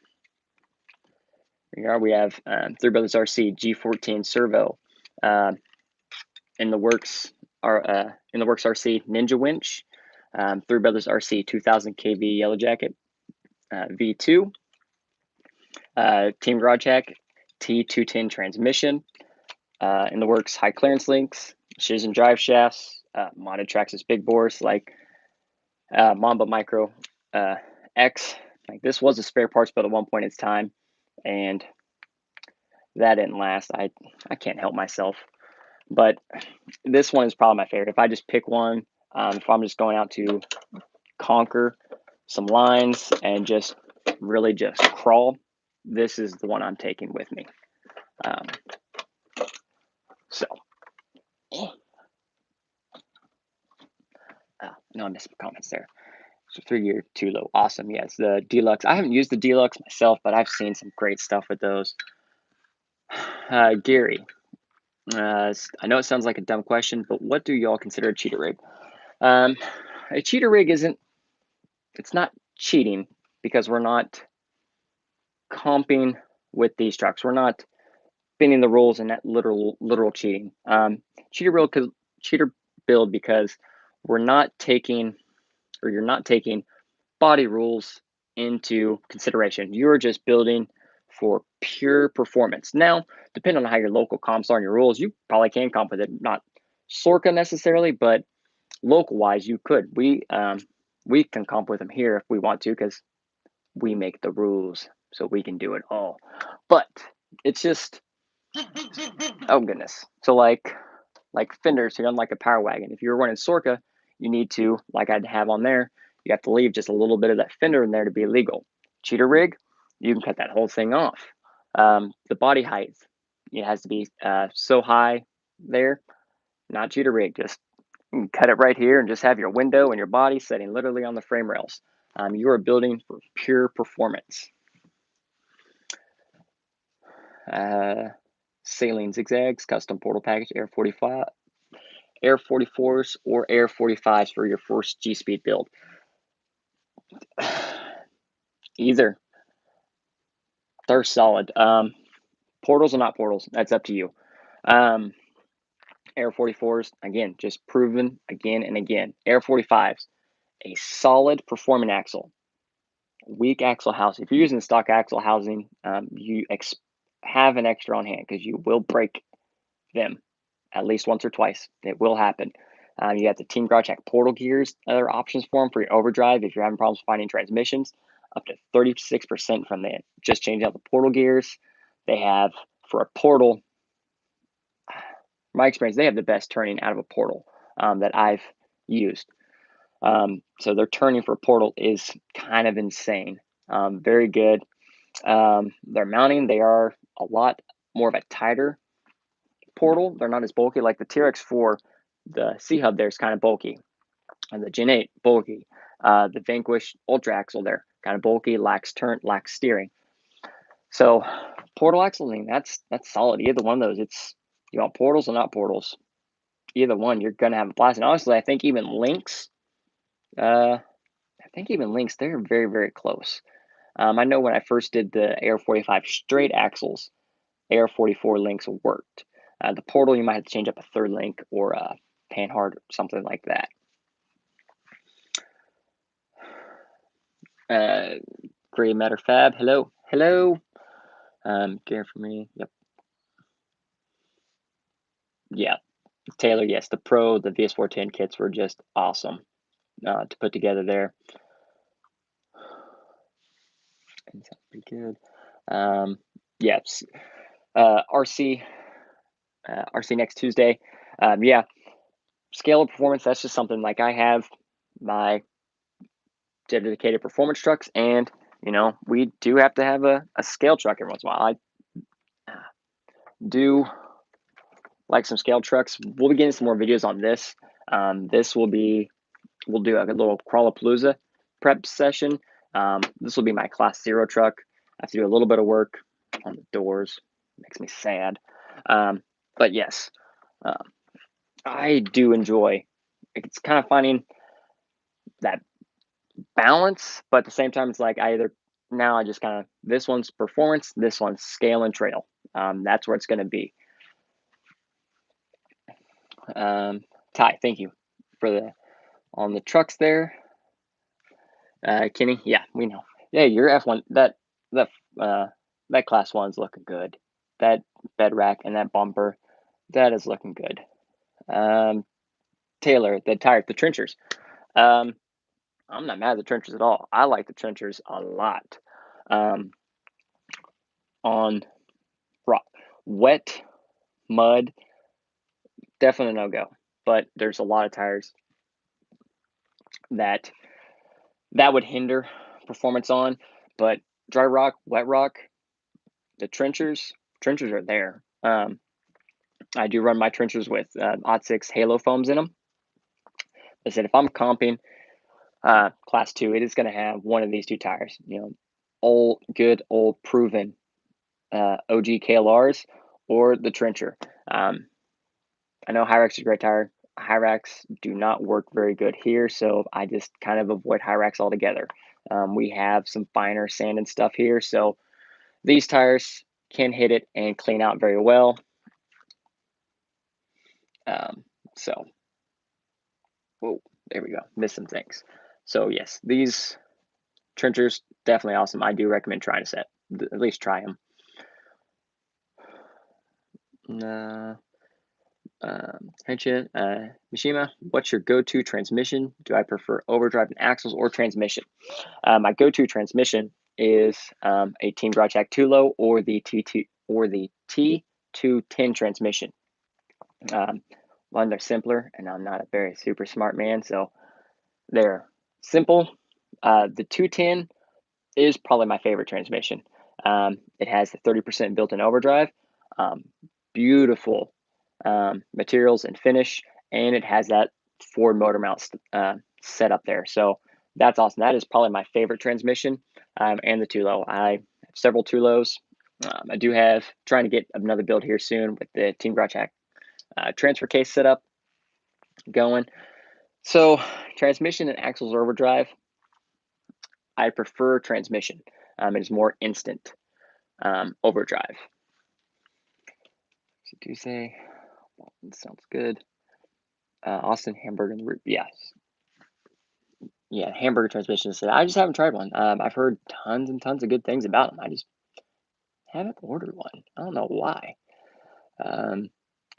we have Three Brothers RC G14 servo. In the works RC Ninja Winch. Three Brothers RC 2000 kV Yellow Jacket V2. Team Garage Hack T210 transmission. In the works high clearance links, Shizen drive shafts, modded Traxxas big bores like Mamba Micro X. Like this was a spare parts build at one point in time, and that didn't last. I can't help myself, but this one is probably my favorite. If I just pick one, if I'm just going out to conquer some lines and just really just crawl, this is the one I'm taking with me. No, I missed comments there. So 3-year, too low. Awesome. Yes, the Deluxe. I haven't used the Deluxe myself, but I've seen some great stuff with those. Gary, I know it sounds like a dumb question, but what do y'all consider a cheater rig? A cheater rig it's not cheating because we're not comping with these trucks. We're not bending the rules and that literal cheating. Cheater build because we're not taking, or you're not taking body rules into consideration. You're just building for pure performance. Now, depending on how your local comps are and your rules, you probably can comp with it. Not Sorka necessarily, but local wise, you could. We can comp with them here if we want to, because we make the rules, so we can do it all. But it's just, oh goodness. So like fenders, you're on like a power wagon. If you're running Sorka, you need to, like I'd have on there, you have to leave just a little bit of that fender in there to be legal. Cheater rig, you can cut that whole thing off. The body height, it has to be so high there. Not cheater rig, just cut it right here and just have your window and your body setting literally on the frame rails. You are building for pure performance. Saline zigzags, custom portal package, Air 44s or Air 45s for your first G-Speed build. Either. They're solid. Portals or not portals, that's up to you. Air 44s, again, just proven again and again. Air 45s, a solid performing axle. Weak axle housing. If you're using stock axle housing, you have an extra on hand because you will break them at least once or twice. It will happen. You have the Team Garage Hack portal gears, other options for them for your overdrive if you're having problems finding transmissions, up to 36% from that. Just change out the portal gears. They have, for a portal, my experience, they have the best turning out of a portal that I've used. So their turning for a portal is kind of insane. Very good. Their mounting, they are a lot more of a tighter portal. They're not as bulky. Like the T-Rex 4, the C-Hub there is kind of bulky. And the Gen 8, bulky. The Vanquish Ultra Axle there, kind of bulky, lacks turn, lacks steering. So portal axle, that's solid. Either one of those, you want portals or not portals. Either one, you're gonna have a blast. And honestly, I think even links, they're very, very close. I know when I first did the Air 45 straight axles, Air 44 links worked. The portal, you might have to change up a third link or a Panhard or something like that. Gray Matter Fab, hello. Care for me, yep. Yeah, Taylor, yes, the Pro, the VS410 kits were just awesome to put together there. And sounds pretty good. Yes, RC next Tuesday. Yeah, scale of performance, that's just something like I have my dedicated performance trucks, and we do have to have a scale truck every once in a while. I do like some scale trucks. We'll be getting some more videos on this. We'll do a little Crawlapalooza prep session. This will be my class 0 truck. I have to do a little bit of work on the doors. Makes me sad. But yes, I do enjoy. It's kind of finding that balance, but at the same time, it's like I just kind of, this one's performance, this one's scale and trail. That's where it's going to be. Ty, thank you for on the trucks there. Kenny, yeah, we know. Yeah, your F1, that class 1's looking good. That bed rack and that bumper, that is looking good. Taylor, the trenchers. I'm not mad at the trenchers at all. I like the trenchers a lot. On rock, wet mud, definitely no go. But there's a lot of tires that would hinder performance on. But dry rock, wet rock, the trenchers are there. I do run my trenchers with Odd6 Halo foams in them. I said if I'm comping class 2, it is going to have one of these two tires. Old proven OG KLRs or the trencher. I know Hyrax is a great tire. Hyrax do not work very good here, so I just kind of avoid Hyrax altogether. We have some finer sand and stuff here, so these tires can hit it and clean out very well. Whoa, there we go. Missed some things. So yes, these trenchers, definitely awesome. I do recommend trying a set. At least try them. Mishima, what's your go-to transmission? Do I prefer overdrive and axles or transmission? My go-to transmission is a Team Garage Hack 2-low or the T210 transmission. One, they're simpler, and I'm not a very super smart man, so they're simple. The 210 is probably my favorite transmission. It has the 30% built-in overdrive, beautiful materials and finish, and it has that Ford motor mount set up there. So that's awesome. That is probably my favorite transmission, and the 2-low. I have several 2-lows. I do have trying to get another build here soon with the Team Garage Hack transfer case setup going. So transmission and axles overdrive, I prefer transmission. It is more instant. Overdrive. So do you say sounds good? Austin hamburger in the roof. Yes. Yeah, hamburger transmission. I just haven't tried one. I've heard tons and tons of good things about them. I just haven't ordered one. I don't know why.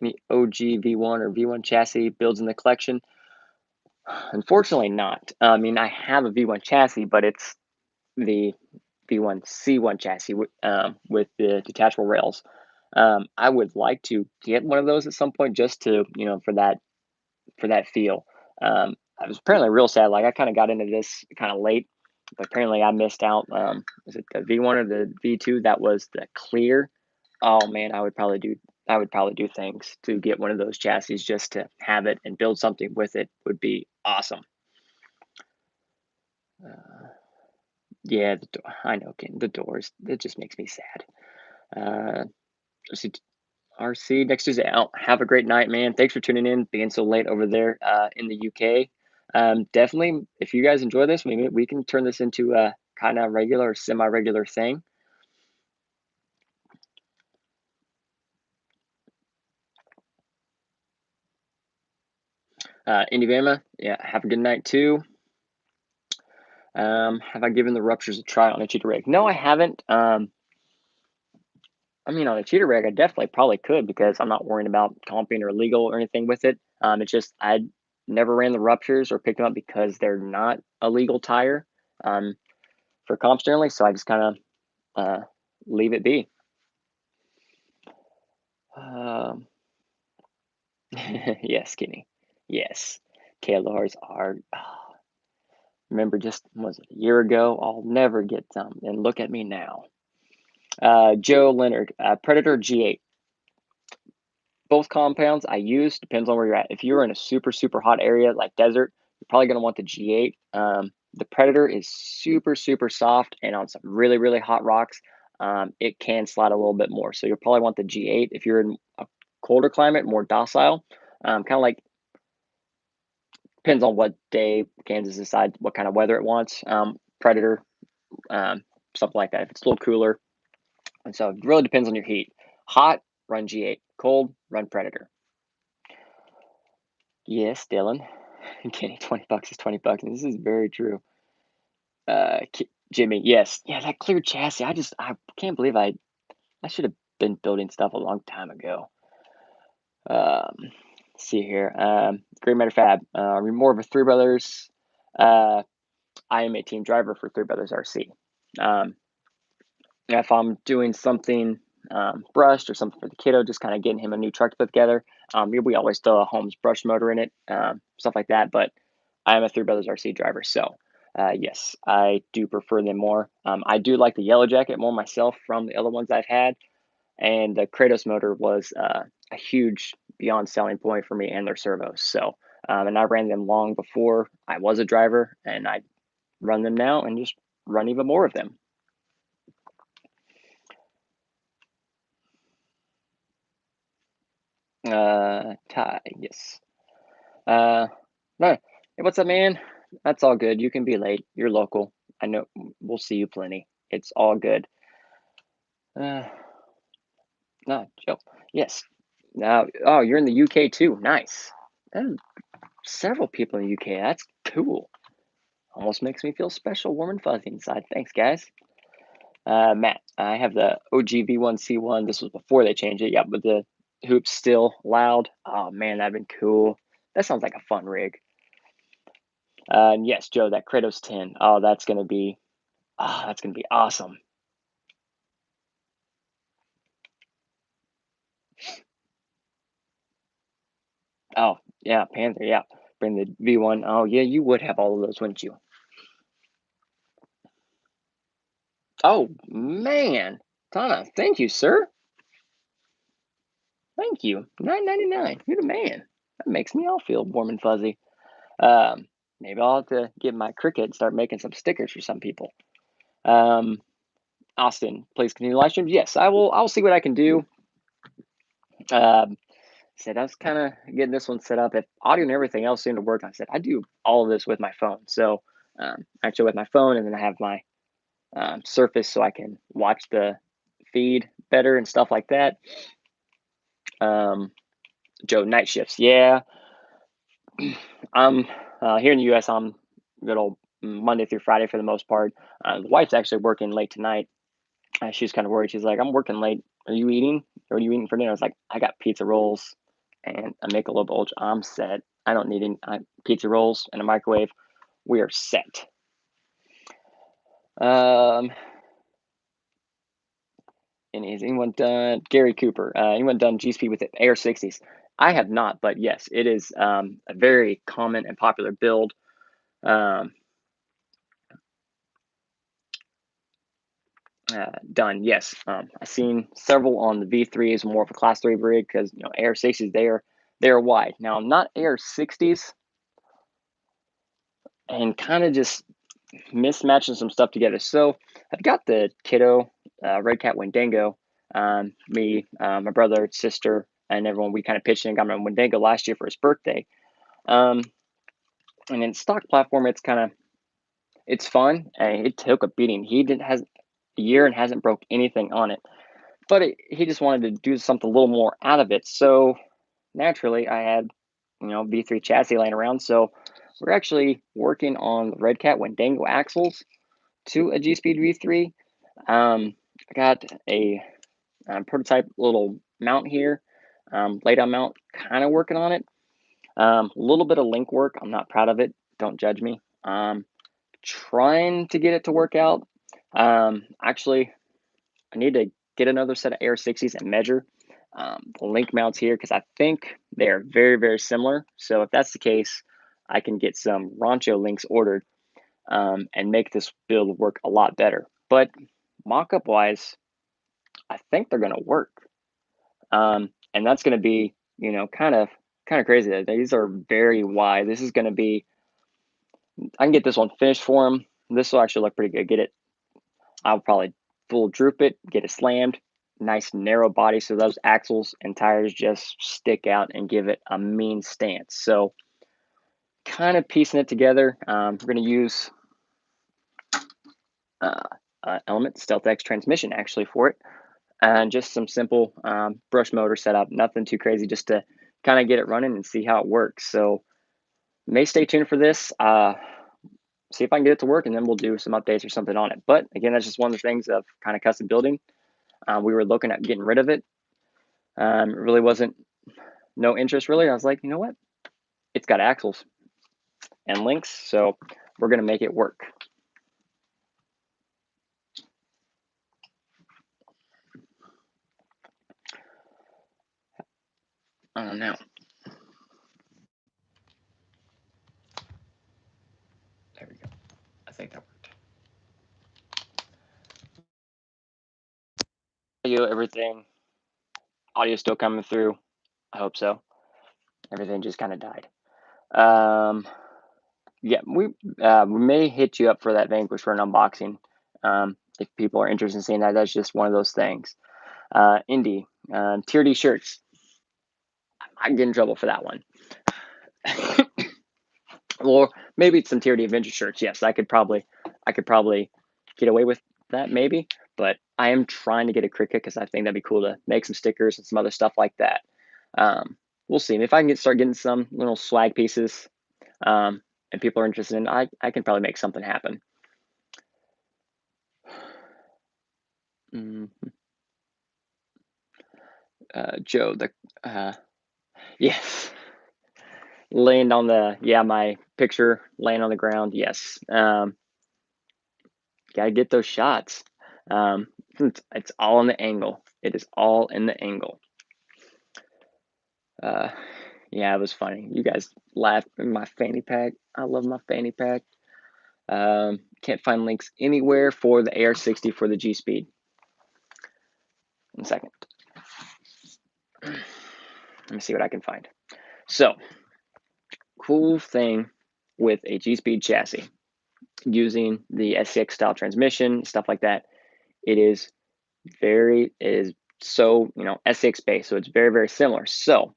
Any OG V1 or V1 chassis builds in the collection? Unfortunately not. I mean, I have a V1 chassis, but it's the V1 C1 chassis with the detachable rails. I would like to get one of those at some point just to, for that feel. I was apparently real sad. Like I kind of got into this kind of late, but apparently I missed out. Was it the V1 or the V2? That was the clear. Oh man, I would probably do things to get one of those chassis just to have it and build something with it. Would be awesome. Yeah, I know, Ken. The doors. It just makes me sad. RC next Tuesday. Oh, have a great night, man. Thanks for tuning in, being so late over there in the UK. Definitely, if you guys enjoy this, maybe we can turn this into a kind of regular or semi-regular thing. Indiana, yeah, have a good night too. Have I given the ruptures a try on a cheater rig? No, I haven't. I mean, on a cheater rig, I definitely probably could because I'm not worrying about comping or legal or anything with it. It's just I never ran the ruptures or picked them up because they're not a legal tire for comps generally. So I just kind of leave it be. Yes, Kenny. Yes, KLRs are. Remember, just was it a year ago? I'll never get some, and look at me now. Joe Leonard, Predator G8. Both compounds I use, depends on where you're at. If you're in a super hot area like desert, you're probably going to want the G8. The Predator is super, super soft, and on some really, really hot rocks, it can slide a little bit more. So you'll probably want the G8 if you're in a colder climate, more docile. Kind of like depends on what day Kansas decides what kind of weather it wants. Predator, something like that. If it's a little cooler, and so it really depends on your heat. Hot, run G8. Cold, run Predator. Yes, Dylan. Kenny, $20 is $20. This is very true. Jimmy, yes, yeah, that clear chassis. I can't believe I should have been building stuff a long time ago. Let's see here. Great Matter Fab. We're more of a Three Brothers. I am a team driver for Three Brothers RC. If I'm doing something brushed or something for the kiddo, just kind of getting him a new truck to put together. We always throw a Holmes brush motor in it, stuff like that. But I am a Three Brothers RC driver, so yes, I do prefer them more. I do like the Yellow Jacket more myself from the other ones I've had, and the Kratos motor was a huge beyond selling point for me and their servos. So, and I ran them long before I was a driver, and I run them now and just run even more of them. Ty, yes. No, hey, what's up, man? That's all good. You can be late. You're local. I know we'll see you plenty. It's all good. Uh, no, Joe. Yes. Now, oh, you're in the UK too. Nice. Several people in the UK. That's cool. Almost makes me feel special, warm and fuzzy inside. Thanks, guys. Matt, I have the OG V1C1. This was before they changed it. Yeah, but the hoop's still loud. Oh man, that'd been cool. That sounds like a fun rig. And yes, Joe, that Kratos 10. Oh, that's gonna be awesome. Oh, yeah, Panther, yeah. Bring the V1. Oh, yeah, you would have all of those, wouldn't you? Oh, man. Tana, thank you, sir. Thank you. $9.99. You're the man. That makes me all feel warm and fuzzy. Maybe I'll have to get my Cricut and start making some stickers for some people. Austin, please continue live streams. Yes, I will. I'll see what I can do. Said I was kind of getting this one set up. If audio and everything else seemed to work, I said I do all of this with my phone. So actually with my phone, and then I have my Surface so I can watch the feed better and stuff like that. Joe, night shifts. Yeah, I'm here in the U.S. I'm good old Monday through Friday for the most part. The wife's actually working late tonight. She's kind of worried. She's like, "I'm working late. Are you eating? Or are you eating for dinner?" I was like, "I got pizza rolls and a Michelob Ultra. I'm set. I don't need any pizza rolls and a microwave. We are set." And is anyone done Gary Cooper? Anyone done GSP with the AR60s? I have not, but yes, it is a very common and popular build. Done. Yes, I've seen several on the V3s, more of a Class 3 rig because AR60s they are wide. Now I'm not AR60s and kind of just mismatching some stuff together. So I've got the kiddo Red Cat Wendigo. Me, my brother, sister, and everyone, we kind of pitched in and got my Wendigo last year for his birthday. And in stock platform, it's fun. And it took a beating. He has a year and hasn't broke anything on it. But he just wanted to do something a little more out of it. So naturally, I had V3 chassis laying around. So we're actually working on the Red Cat Wendigo axles to a G-Speed V3. I got a prototype little mount here, lay down mount, kind of working on it. A little bit of link work. I'm not proud of it. Don't judge me. Trying to get it to work out. Actually, I need to get another set of AR60s and measure the link mounts here because I think they're very, very similar. So if that's the case, I can get some Rancho links ordered and make this build work a lot better. But mock-up wise, I think they're going to work. And that's going to be, kind of crazy. These are very wide. This is going to be I can get this one finished for him. This will actually look pretty good. Get it. I'll probably full droop it, get it slammed. Nice narrow body so those axles and tires just stick out and give it a mean stance. So kind of piecing it together. We're going to use Element Stealth X transmission actually for it. And just some simple brush motor setup. Nothing too crazy, just to kind of get it running and see how it works. So may stay tuned for this. See if I can get it to work, and then we'll do some updates or something on it. But again, that's just one of the things of kind of custom building. We were looking at getting rid of it. It really wasn't no interest really. I was like, you know what? It's got axles and links, so we're gonna make it work. I don't know. There we go. I think that worked. Everything. Audio still coming through. I hope so. Everything just kind of died. Yeah, we may hit you up for that Vanquish for an unboxing. If people are interested in seeing that, that's just one of those things. Indie, Tier D shirts. I get in trouble for that one. Or maybe some Tier D Adventure shirts. Yes, I could probably get away with that maybe. But I am trying to get a Cricut because I think that'd be cool to make some stickers and some other stuff like that. We'll see. If I can start getting some little swag pieces, and people are interested in, I can probably make something happen. Joe, yes, laying on the, my picture laying on the ground. Yes, gotta get those shots. It's all in the angle. It is all in the angle. Yeah, it was funny. You guys laughed in my fanny pack. I love my fanny pack. Can't find links anywhere for the AR60 for the G Speed. 1 second. Let me see what I can find. So, cool thing with a G Speed chassis using the SCX style transmission, stuff like that. It is so, SCX based, so it's very, very similar. So,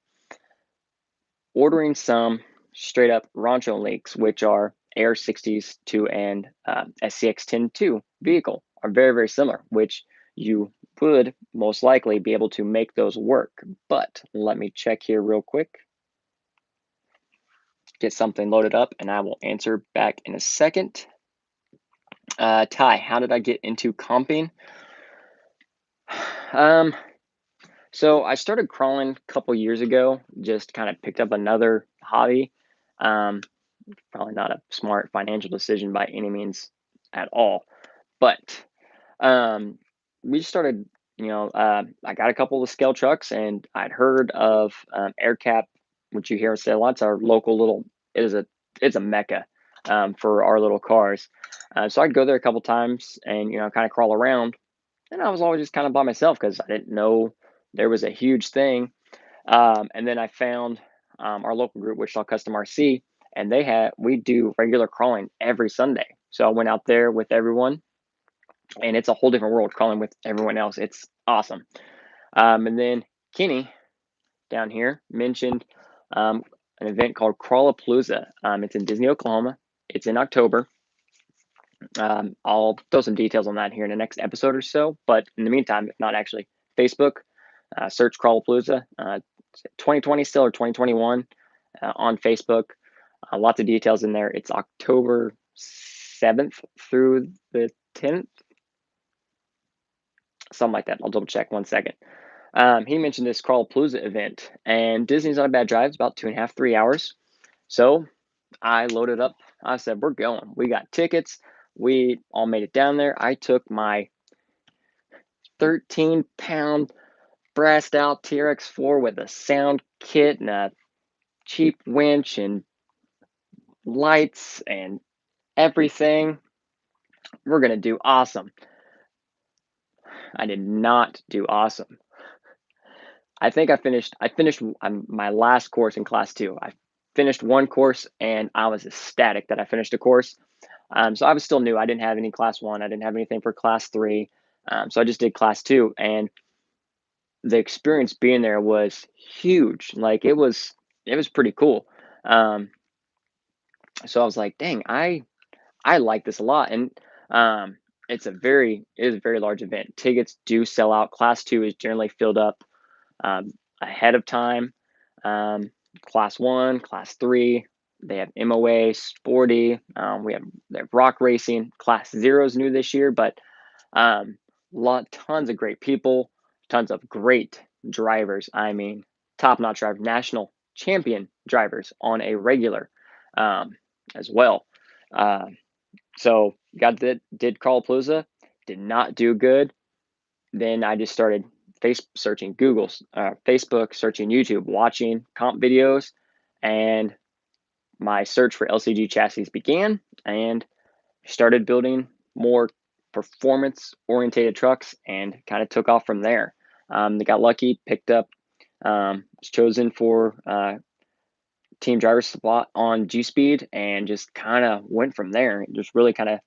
ordering some straight up Rancho links, which are AR60s 2 and SCX 10-2 vehicle, are very, very similar, which you would most likely be able to make those work. But let me check here real quick. Get something loaded up, and I will answer back in a second. Ty, how did I get into comping? So I started crawling a couple years ago, just kind of picked up another hobby. Probably not a smart financial decision by any means at all, but we started, I got a couple of scale trucks, and I'd heard of AirCap, which you hear say a lot. It's our local little, it's a mecca for our little cars. So I'd go there a couple times and, kind of crawl around. And I was always just kind of by myself because I didn't know there was a huge thing. And then I found our local group, Wichita Custom RC, and we do regular crawling every Sunday. So I went out there with everyone, and it's a whole different world crawling with everyone else. It's awesome. And then Kenny down here mentioned an event called Crawlapalooza. It's in Disney, Oklahoma. It's in October. I'll throw some details on that here in the next episode or so. But in the meantime, if not actually, Facebook, search Crawlapalooza. 2020 still, or 2021 on Facebook. Lots of details in there. It's October 7th through the 10th. Something like that. I'll double check 1 second. He mentioned this Crawlapalooza event, and Disney's not a bad drive. It's about 2.5, 3 hours. So I loaded up. I said, we're going. We got tickets. We all made it down there. I took my 13-pound brassed out TRX4 with a sound kit and a cheap winch and lights and everything. We're going to do awesome. I did not do awesome. I think I finished my last course in class 2. finished one course, and I was ecstatic that I finished a course. So I was still new. I didn't have any class 1. I didn't have anything for class 3. So I just did class 2, and the experience being there was huge. Like it was pretty cool. Um, so I was like, dang, I like this a lot, and um, it is a very large event. Tickets do sell out. Class 2 is generally filled up ahead of time. Um, class 1, class 3, they have MOA, sporty. They have rock racing. Class 0 is new this year, but tons of great people, tons of great drivers. I mean, top-notch driver, national champion drivers on a regular um, as well. Uh, so did Crawlapalooza, did not do good. Then I just started searching Google, Facebook, searching YouTube, watching comp videos, and my search for LCG chassis began, and started building more performance orientated trucks, and kind of took off from there. They got lucky, picked up, was chosen for team driver spot on G Speed, and just kind of went from there. It just really kind of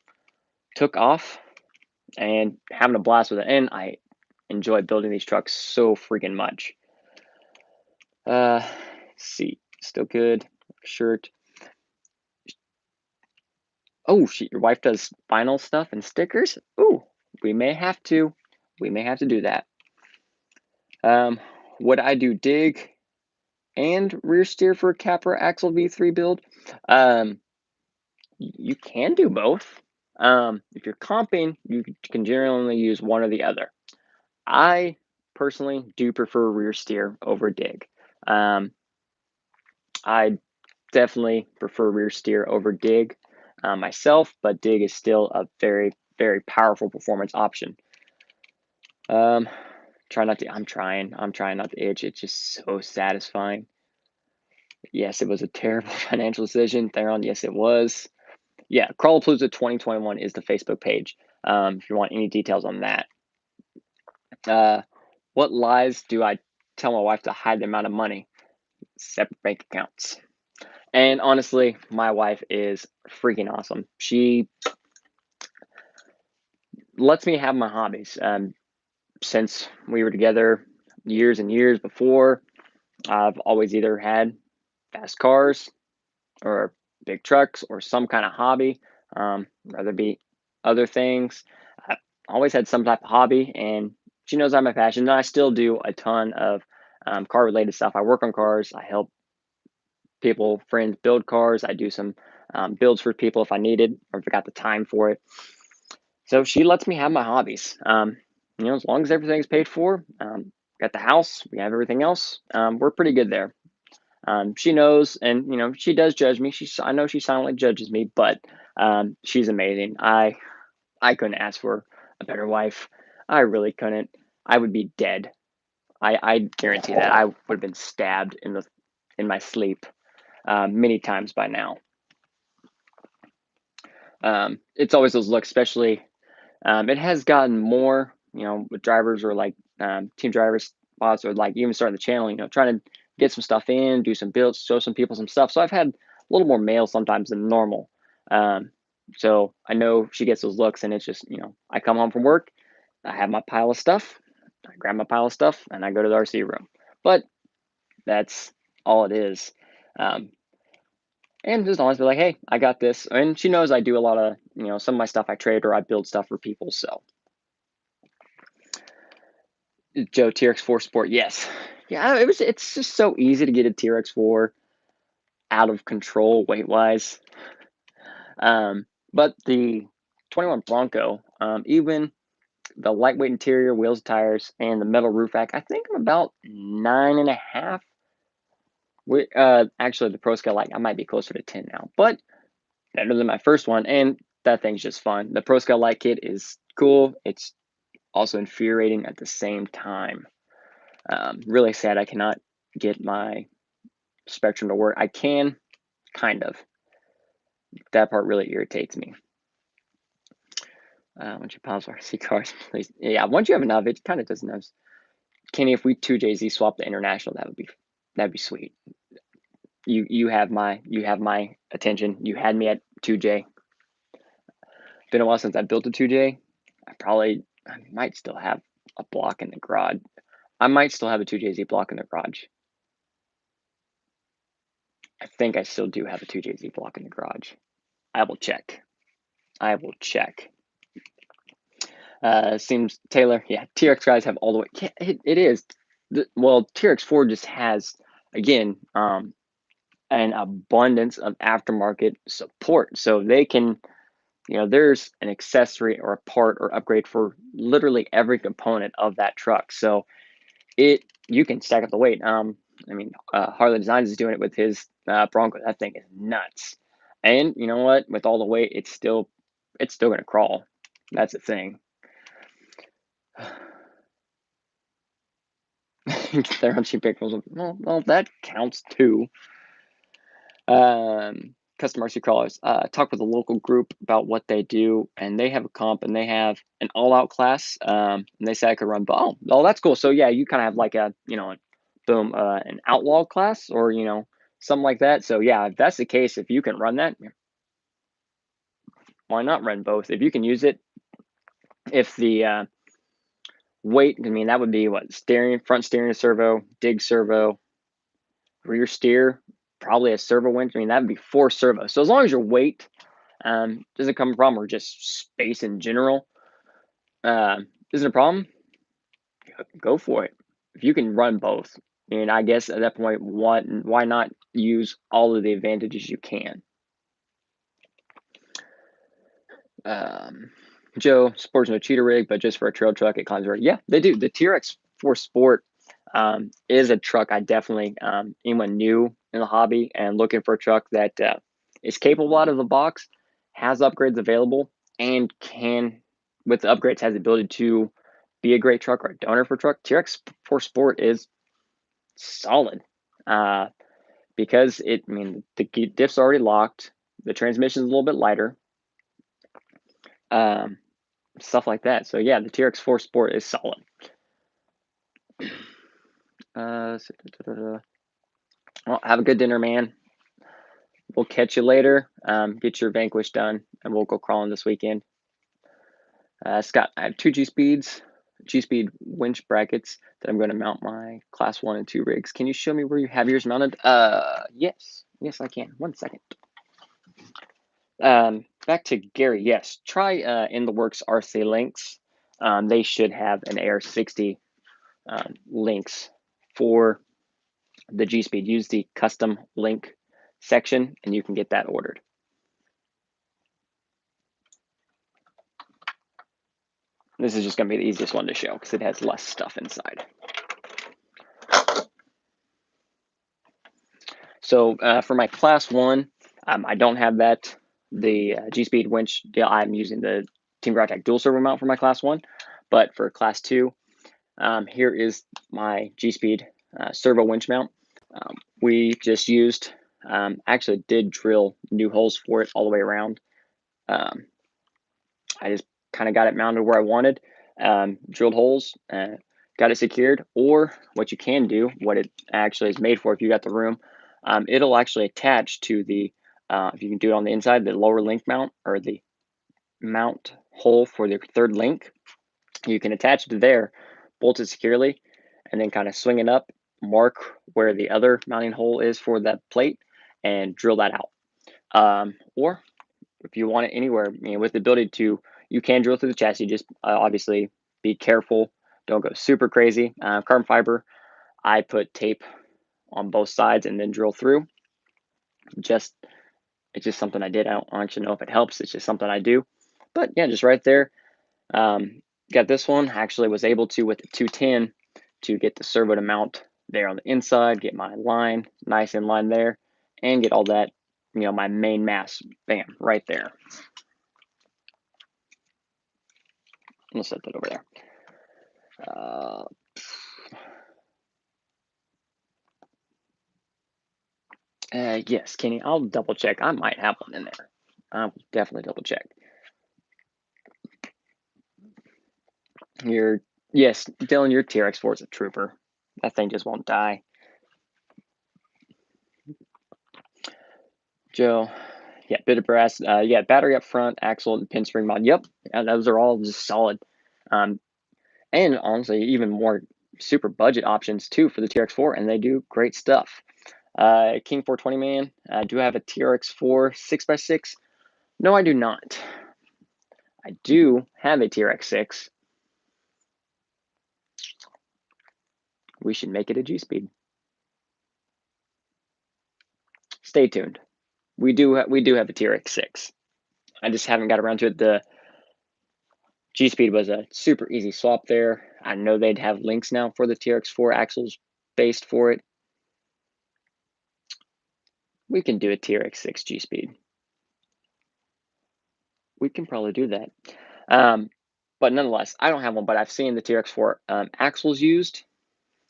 took off, and having a blast with it. And I enjoy building these trucks so freaking much. See, still good. Shirt. Oh, your wife does vinyl stuff and stickers. Ooh, we may have to do that. Would I do dig and rear steer for a Capra Axle V3 build? You can do both. If you're comping, you can generally only use one or the other. I personally do prefer rear steer over dig. I definitely prefer rear steer over dig myself, but dig is still a very, very powerful performance option. I'm trying not to itch. It's just so satisfying. Yes, it was a terrible financial decision, Theron. Yes, it was. Yeah, Crawlapalooza 2021 is the Facebook page. If you want any details on that. What lies do I tell my wife to hide the amount of money? Separate bank accounts. And honestly, my wife is freaking awesome. She lets me have my hobbies. Since we were together years and years before, I've always either had fast cars or big trucks or some kind of hobby, rather be other things. I've always had some type of hobby, and she knows I'm my passion. And I still do a ton of car related stuff. I work on cars. I help people, friends build cars. I do some builds for people if I needed or if I got the time for it. So she lets me have my hobbies. As long as everything's paid for, got the house, we have everything else. We're pretty good there. She knows, and she does judge me. I know she silently judges me, but she's amazing. I couldn't ask for a better wife. I really couldn't. I would be dead. I guarantee that I would have been stabbed in my sleep many times by now. It's always those looks, especially. It has gotten more, with drivers or like team driver spots, or like even starting the channel, trying to get some stuff in, do some builds, show some people some stuff. So I've had a little more mail sometimes than normal. So I know she gets those looks, and it's just, I come home from work, I have my pile of stuff, I grab my pile of stuff, and I go to the RC room. But that's all it is. And just always be like, hey, I got this. And she knows I do a lot of, some of my stuff I trade or I build stuff for people. So Joe, TRX4 Sport, yes. Yeah, it's just so easy to get a TRX4 out of control weight-wise. But the 21 Bronco, even the lightweight interior, wheels, tires, and the metal roof rack, I think I'm about 9.5. Actually, the Pro Scale Light, I might be closer to 10 now, but better than my first one, and that thing's just fun. The Pro Scale Light kit is cool. It's also infuriating at the same time. Really sad I cannot get my Spectrum to work. I can, kind of. That part really irritates me. Once you pause RC cars, please. Yeah, once you have enough, it kind of doesn't know. Kenny, if we 2JZ swap the international, that'd be sweet. you have my attention. You had me at 2J. Been a while since I built a 2J. I might still have a block in the garage. I might still have a 2JZ block in the garage. I think I still do have a 2JZ block in the garage. I will check. Seems Taylor, yeah, TRX guys have all the way. Yeah, it is. Well, TRX4 just has, again, an abundance of aftermarket support. So they can, there's an accessory or a part or upgrade for literally every component of that truck. So you can stack up the weight. Harley Designs is doing it with his Bronco. That thing is nuts. And you know what? With all the weight, it's still going to crawl. That's the thing. They're on cheap vehicles. Well, that counts too. Custom RC crawlers. Talk with a local group about what they do, and they have a comp, and they have an all-out class. And they say I could run. Oh, that's cool. So yeah, you kind of have like an outlaw class, or something like that. So yeah, if that's the case, if you can run that, why not run both? If you can use it, if the weight, that would be what, front steering servo, dig servo, rear steer, probably a servo winch. That would be 4 servos. So as long as your weight doesn't come from, or just space in general isn't a problem, go for it. If you can run both, I guess at that point, why not use all of the advantages you can? Joe, sports no cheater rig, but just for a trail truck, it climbs right. Yeah, they do. The TRX4 Sport is a truck I definitely, anyone new in the hobby and looking for a truck that is capable out of the box, has upgrades available, and can, with the upgrades, has the ability to be a great truck or a donor for truck. TRX4 Sport is solid because the diff's already locked, the transmission is a little bit lighter, stuff like that. So yeah, the TRX4 Sport is solid. Well, have a good dinner, man. We'll catch you later. Get your Vanquish done, and we'll go crawling this weekend. Scott, I have 2 G-Speed winch brackets that I'm going to mount my Class 1 and 2 rigs. Can you show me where you have yours mounted? Yes, I can. 1 second. Back to Gary. Yes, try In the Works RC links. They should have an AR60 links for the G-Speed. Use the custom link section, and you can get that ordered. This is just going to be the easiest one to show because it has less stuff inside. So for my Class 1, I don't have the G-Speed winch deal. I'm using the Team Garage dual servo mount for my Class 1. But for Class 2, here is my G-Speed servo winch mount. We just used, actually did drill new holes for it all the way around. I just kind of got it mounted where I wanted, drilled holes, got it secured. Or what you can do, what it actually is made for, if you got the room, it'll actually attach to the, if you can do it on the inside, the lower link mount, or the mount hole for the 3rd link. You can attach it to there, bolt it securely, and then kind of swing it up, mark where the other mounting hole is for that plate, and drill that out. Or if you want it anywhere, with the ability to, you can drill through the chassis. Just obviously be careful. Don't go super crazy. Carbon fiber, I put tape on both sides and then drill through. It's just something I did. I don't actually know if it helps. It's just something I do. But yeah, just right there. Got this one. Actually was able to, with the 210, to get the servo to mount there on the inside, get my line nice in line there, and get all that, my main mass, bam, right there. I'll set that over there. Yes, Kenny, I'll double check. I might have one in there. I'll definitely double check. Yes, Dylan, your TRX4 is a trooper. That thing just won't die. Joe, yeah, bit of brass. Yeah, battery up front, axle, and pin spring mod. Yep, yeah, those are all just solid. And honestly, even more super budget options too for the TRX4, and they do great stuff. King 420 man. Do I have a TRX4 6x6? No, I do not. I do have a TRX6. We should make it a G-Speed. Stay tuned. We do have a TRX6. I just haven't got around to it. The G-Speed was a super easy swap there. I know they'd have links now for the TRX4 axles based for it. We can do a TRX6 G-Speed. We can probably do that. But nonetheless, I don't have one, but I've seen the TRX4 axles used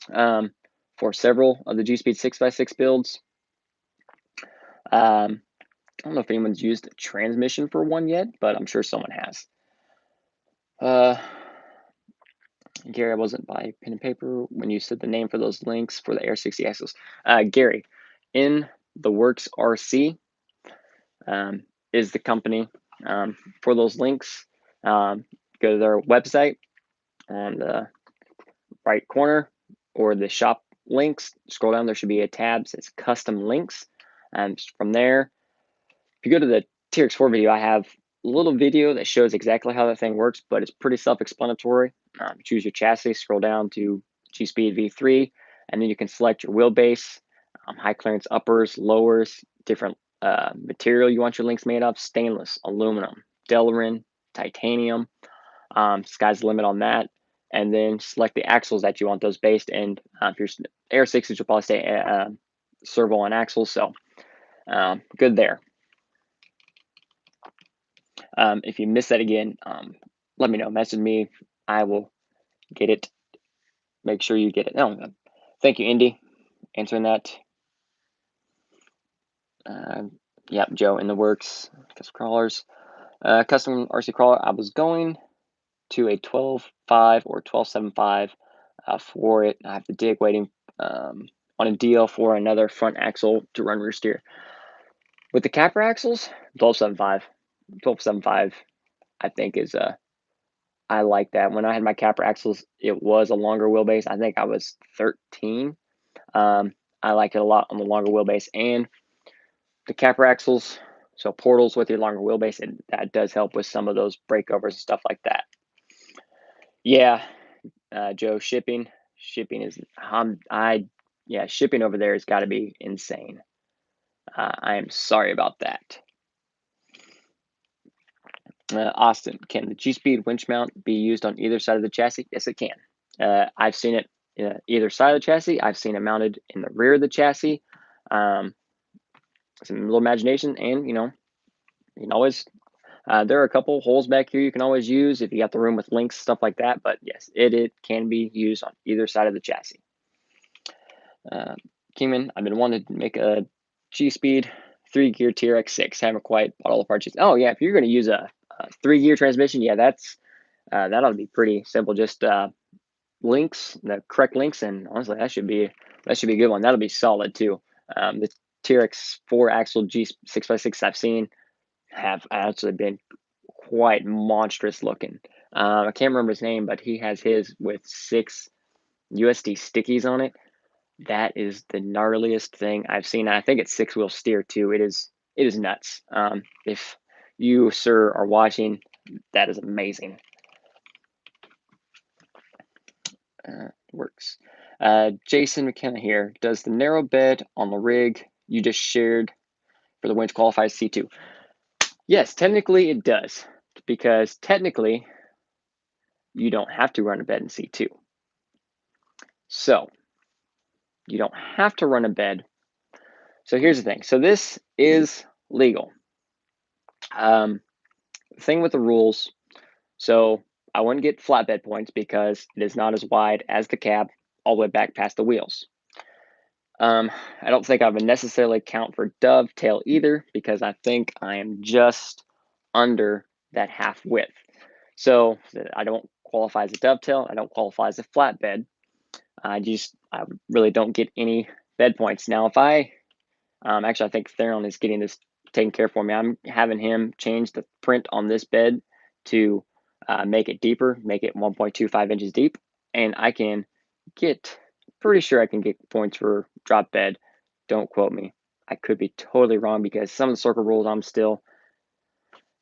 for several of the G-Speed 6x6 builds. I don't know if anyone's used a transmission for one yet, but I'm sure someone has. Gary, I wasn't by pen and paper when you said the name for those links for the Air 60 axles. Gary, In the Works RC is the company for those links. Go to their website on the right corner or the shop links. Scroll down, there should be a tab that says custom links. And from there, if you go to the TRX4 video, I have a little video that shows exactly how that thing works, but it's pretty self-explanatory. Choose your chassis, scroll down to G-Speed V3, and then you can select your wheelbase, high clearance uppers, lowers, different material you want your links made of, stainless, aluminum, Delrin, titanium. Sky's the limit on that. And then select the axles that you want those based in. If you're Air 6s, you'll probably stay servo on axles, so good there. If you miss that again, let me know. Message me. I will get it. Make sure you get it. No, thank you, Indy, answering that. Yep, Joe, in the works. Custom crawlers. Custom RC crawler. I was going to a 12.5 or 12.75 for it. I have to dig waiting on a deal for another front axle to run rear steer. With the capper axles, 12.75. 12.75, I think is I like that. When I had my capper axles, it was a longer wheelbase. I think I was 13. I like it a lot on the longer wheelbase and the capper axles. So portals with your longer wheelbase, and that does help with some of those breakovers and stuff like that. Yeah, Joe, shipping is shipping over there has got to be insane. I am sorry about that. Austin, can the G-Speed winch mount be used on either side of the chassis? Yes, it can. I've seen it either side of the chassis. I've seen it mounted in the rear of the chassis. Some little imagination, and you can always. There are a couple holes back here you can always use if you got the room with links, stuff like that. But yes, it can be used on either side of the chassis. Kingman, I've been wanting to make a G-Speed 3-gear TRX6. Haven't quite bought all the parts. Oh yeah, if you're going to use a 3-gear transmission, yeah, that ought to be pretty simple. Just links, the correct links, and honestly, that should be a good one. That'll be solid too. The TRX4 axle G6x6 I've seen have actually been quite monstrous looking. I can't remember his name, but he has his with 6 USD stickies on it. That is the gnarliest thing I've seen. I think it's 6-wheel steer too. It is nuts. If you, sir, are watching, that is amazing. Works. Jason McKenna here. Does the narrow bed on the rig you just shared for the winch qualify as C2? Yes, technically it does, because technically you don't have to run a bed in C2. So you don't have to run a bed. So here's the thing. So this is legal. Thing with the rules. So I wouldn't get flatbed points because it is not as wide as the cab all the way back past the wheels. I don't think I would necessarily count for dovetail either because I think I am just under that half width. So I don't qualify as a dovetail. I don't qualify as a flatbed. I really don't get any bed points. Now, if I actually, I think Theron is getting this taken care for me. I'm having him change the print on this bed to make it deeper, make it 1.25 inches deep, and I can get, pretty sure I can get points for drop bed. Don't quote me. I could be totally wrong because some of the circle rules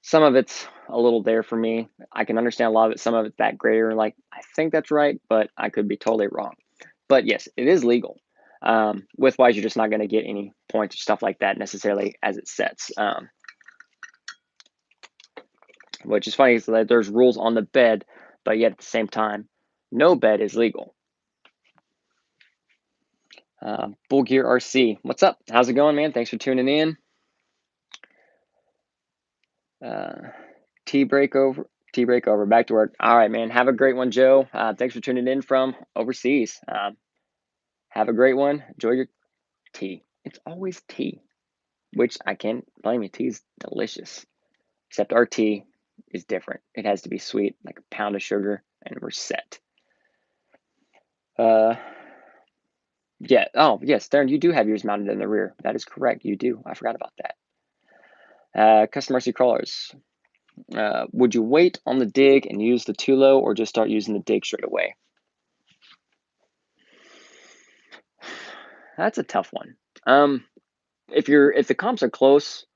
some of it's a little there for me. I can understand a lot of it. Some of it's that gray area, like, I think that's right, but I could be totally wrong. But yes, it is legal. Widthwise, you're just not going to get any points or stuff like that necessarily as it sets. Which is funny, is that there's rules on the bed, but yet at the same time, no bed is legal. Gladiator RC, what's up? How's it going, man? Thanks for tuning in. Tea break over, back to work. All right, man. Have a great one, Joe. Thanks for tuning in from overseas. Have a great one. Enjoy your tea. It's always tea, which I can't blame you. Tea's delicious, except our tea is different. It has to be sweet, like a pound of sugar, and we're set. Yeah. Oh, yes, Darren, you do have yours mounted in the rear. That is correct. You do. I forgot about that. Custom RC crawlers. Would you wait on the dig and use the too low, or just start using the dig straight away? That's a tough one. If the comps are close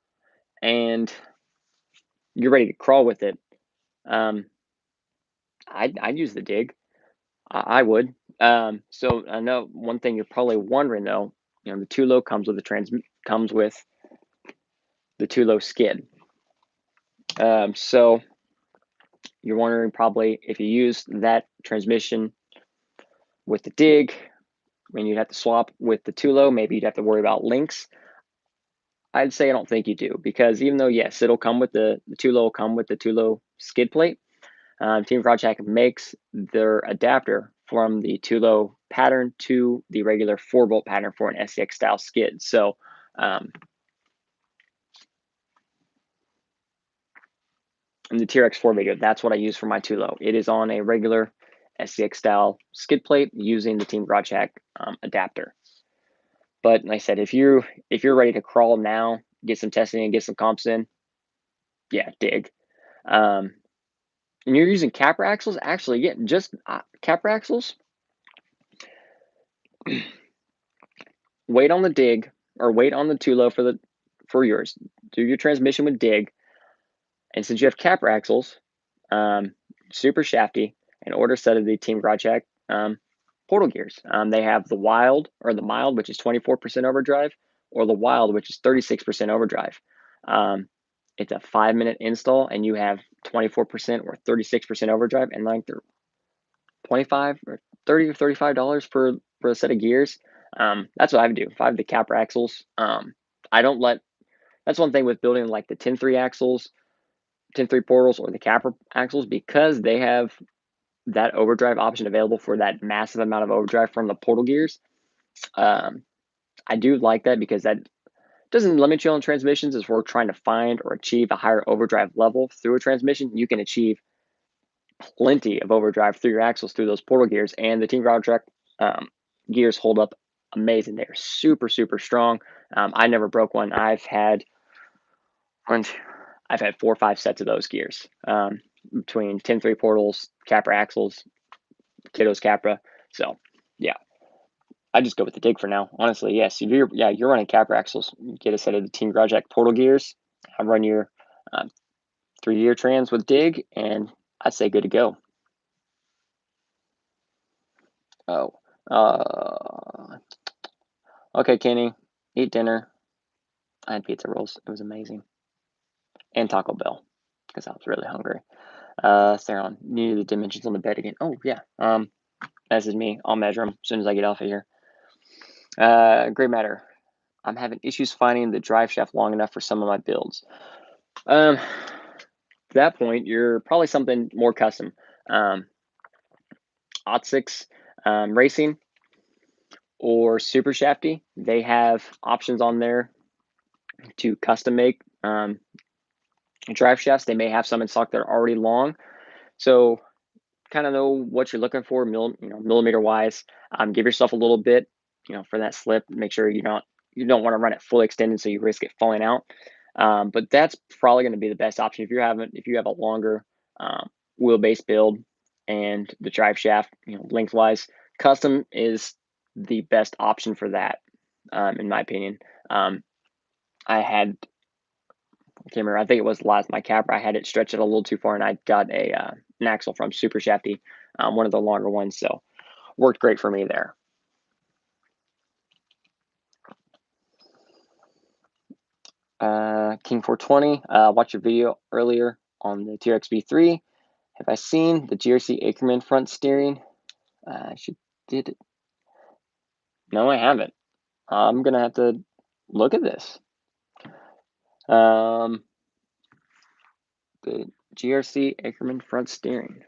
and you're ready to crawl with it, I'd use the dig. I would. So I know one thing you're probably wondering though. The too low comes with the too low skid. So you're wondering probably if you use that transmission with the dig, when you'd have to swap with the too low, maybe you'd have to worry about links. I'd say I don't think you do, because even though, yes, it'll come with the too low, will come with the too low skid plate. Team Project makes their adapter from the too low pattern to the regular 4-bolt pattern for an SCX style skid. So in the TRX4 video, that's what I use for my too low. It is on a regular SCX style skid plate using the Team Project adapter. But like I said, if you're ready to crawl now, get some testing and get some comps in, yeah, dig. And you're using capper axles, actually, yeah, just capper axles. Wait on the dig, or wait on the too low for yours. Do your transmission with dig, and since you have capper axles, super shafty, and order set of the Team Project portal gears. They have the mild, which is 24% overdrive, or the wild, which is 36% overdrive. It's a 5-minute install, and you have 24% or 36% overdrive, and like they're $25 or $30 or $35 for a set of gears. That's what I would do. If I have the capper axles, I don't let. That's one thing with building like the 10-3 axles, 10-3 portals, or the capper axles, because they have that overdrive option available for that massive amount of overdrive from the portal gears. I do like that, because that doesn't limit you on transmissions. As we're trying to find or achieve a higher overdrive level through a transmission, you can achieve plenty of overdrive through your axles through those portal gears, and the Team Project gears hold up amazing. They're super, super strong. I never broke one. I've had 4 or 5 sets of those gears, between 10-3 portals, capper axles, Kiddo's Capra. So yeah, I just go with the dig for now. Honestly, yes. If you're running capper axles, get a set of the Team Project portal gears. I run your 3-year trans with dig, and I'd say good to go. Okay, Kenny, eat dinner. I had pizza rolls. It was amazing. And Taco Bell, because I was really hungry. Sarah, need the dimensions on the bed again. Oh, yeah. This is me. I'll measure them as soon as I get off of here. Gray matter. I'm having issues finding the drive shaft long enough for some of my builds. At that point, you're probably something more custom. Ot6 Racing or Super Shafty, they have options on there to custom make drive shafts. They may have some in stock that are already long, so kind of know what you're looking for, millimeter wise. Give yourself a little bit, for that slip. Make sure you don't want to run it fully extended, so you risk it falling out. But that's probably going to be the best option if you have a longer wheelbase build and the drive shaft, lengthwise. Custom is the best option for that, in my opinion. I can't remember. I think it was my capper. I had it stretched it a little too far, and I got an axle from Super Shafty, one of the longer ones. So worked great for me there. King 420. Watched your video earlier on the TRX V3. Have I seen the GRC Ackerman front steering? She did it. No, I haven't. I'm gonna have to look at this. The GRC Ackerman front steering.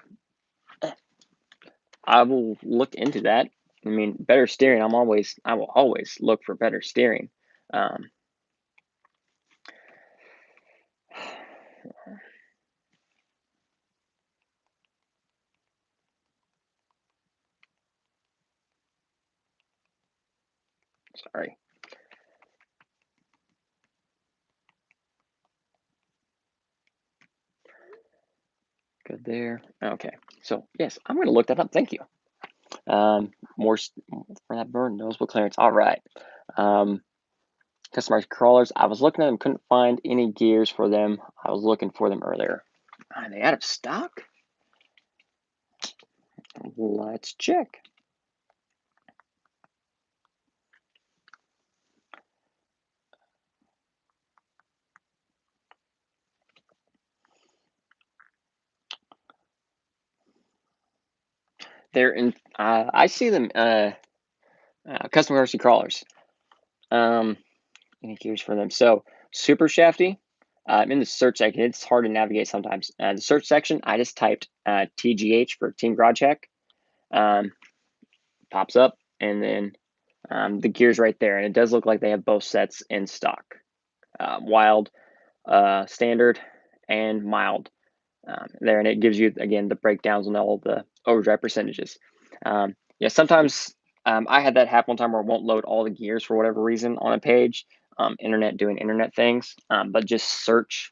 I will look into that. I mean, better steering. I will always look for better steering. Sorry. Good there. Okay. So yes, I'm going to look that up. Thank you. More for that burn noticeable clearance. All right. Customized crawlers. I was looking at them, couldn't find any gears for them. I was looking for them earlier. Are they out of stock? Let's check. They're in. I see them. Custom RC crawlers. Any gears for them? So Super Shafty. In the search section, it's hard to navigate sometimes. The search section, I just typed TGH for Team Garage Hack. Pops up, and then the gears right there, and it does look like they have both sets in stock. Wild, standard, and mild there, and it gives you again the breakdowns on all the overdrive percentages. Yeah, sometimes I had that happen one time where it won't load all the gears for whatever reason on a page. Internet doing internet things, but just search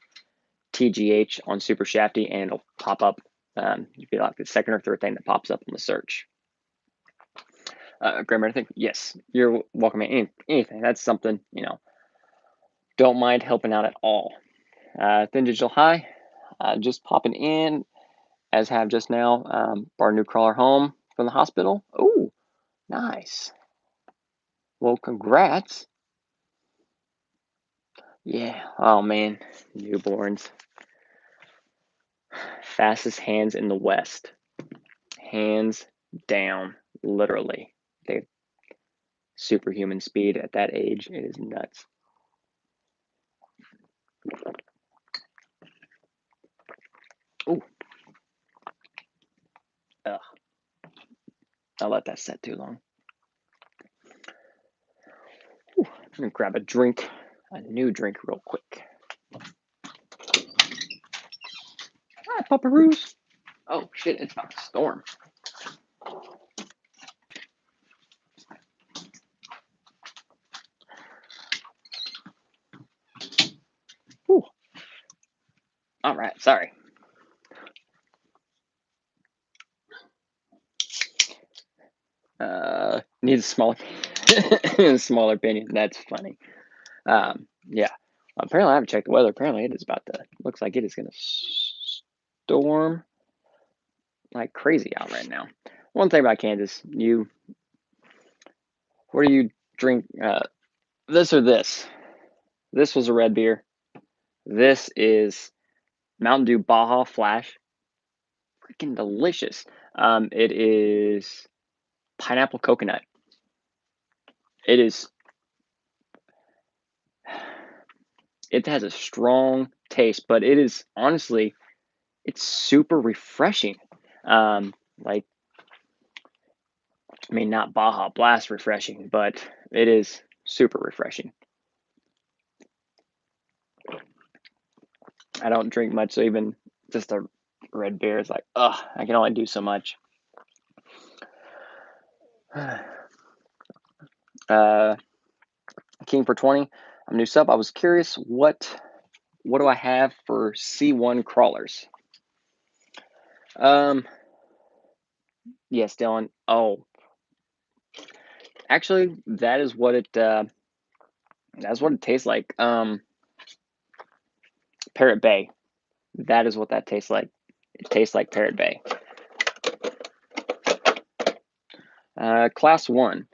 TGH on Super Shafty and it'll pop up. You'd be like the second or third thing that pops up on the search. Grammar, I think, yes, you're welcome at anything. That's something, don't mind helping out at all. Thin Digital High, just popping in, as have just now, our new crawler home from the hospital. Oh, nice. Well, congrats. Yeah, oh man, newborns. Fastest hands in the West. Hands down, literally. They have superhuman speed at that age. It is nuts. Ooh. Ugh. I'll let that set too long. Ooh, I'm gonna grab a new drink real quick. Hi, Pupperoos. Oh shit, it's about to storm. Ooh. All right, sorry. Needs a smaller opinion. That's funny. Yeah. Apparently, I haven't checked the weather. Apparently, it is looks like it is going to storm like crazy out right now. One thing about Kansas, what do you drink? This or this? This was a red beer. This is Mountain Dew Baja Flash. Freaking delicious. It is pineapple coconut. It has a strong taste, but it is honestly, it's super refreshing. Like, I mean, not Baja Blast refreshing, but it is super refreshing. I don't drink much, so even just a red beer is like, ugh, I can only do so much. King for 20, I'm a new sub. I was curious what what do I have for C1 crawlers? Yes, Dylan. Oh, actually, that is what it tastes like. Parrot Bay. That is what that tastes like. It tastes like Parrot Bay. Class 1.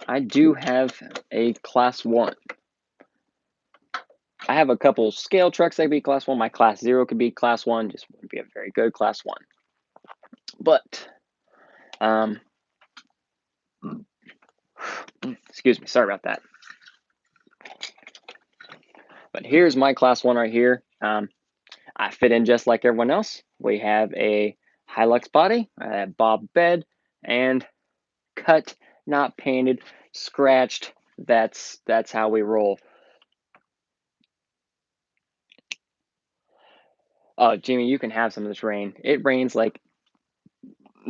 I do have a Class 1. I have a couple scale trucks that could be Class 1. My Class 0 could be Class 1. Just wouldn't be a very good Class 1. But, excuse me, sorry about that. But here's my Class 1 right here. I fit in just like everyone else. We have a Hilux body, a bob bed, and cut, not painted, scratched. That's how we roll. Oh, Jimmy, you can have some of this rain. It rains like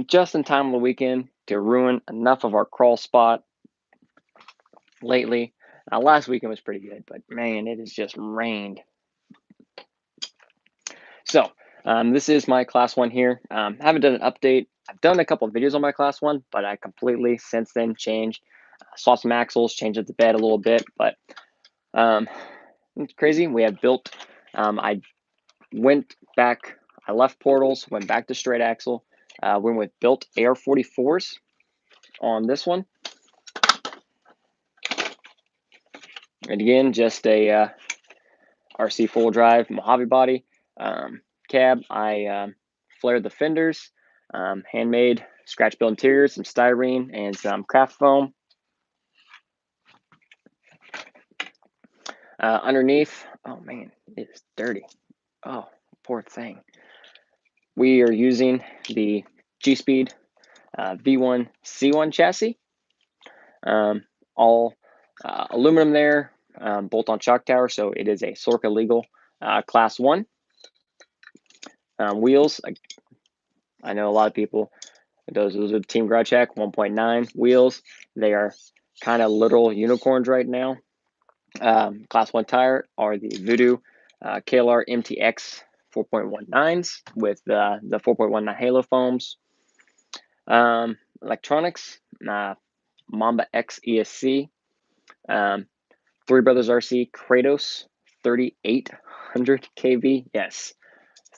just in time of the weekend to ruin enough of our crawl spot lately. Last weekend was pretty good, but man, it has just rained. So this is my Class 1 here. I haven't done an update. I've done a couple of videos on my Class 1, but I completely since then changed. Swapped some axles, changed up the bed a little bit, but it's crazy. We have built, I went back, I left portals, went back to straight axle, went with built AR44s on this one. And again, just a RC full drive Mojave body. Cab, I flared the fenders, handmade scratch build interiors, some styrene, and some craft foam. Underneath, oh man, it is dirty. Oh, poor thing. We are using the G-Speed V1 C1 chassis. All aluminum there, bolt-on shock tower, so it is a SORCA legal Class 1. Wheels, I know a lot of people, those are Team Garage Hack 1.9 wheels. They are kind of literal unicorns right now. Class 1 tire are the Voodoo KLR MTX 4.19s with the 4.19 Halo foams. Electronics, Mamba X ESC, Three Brothers RC Kratos 3800 kV. Yes,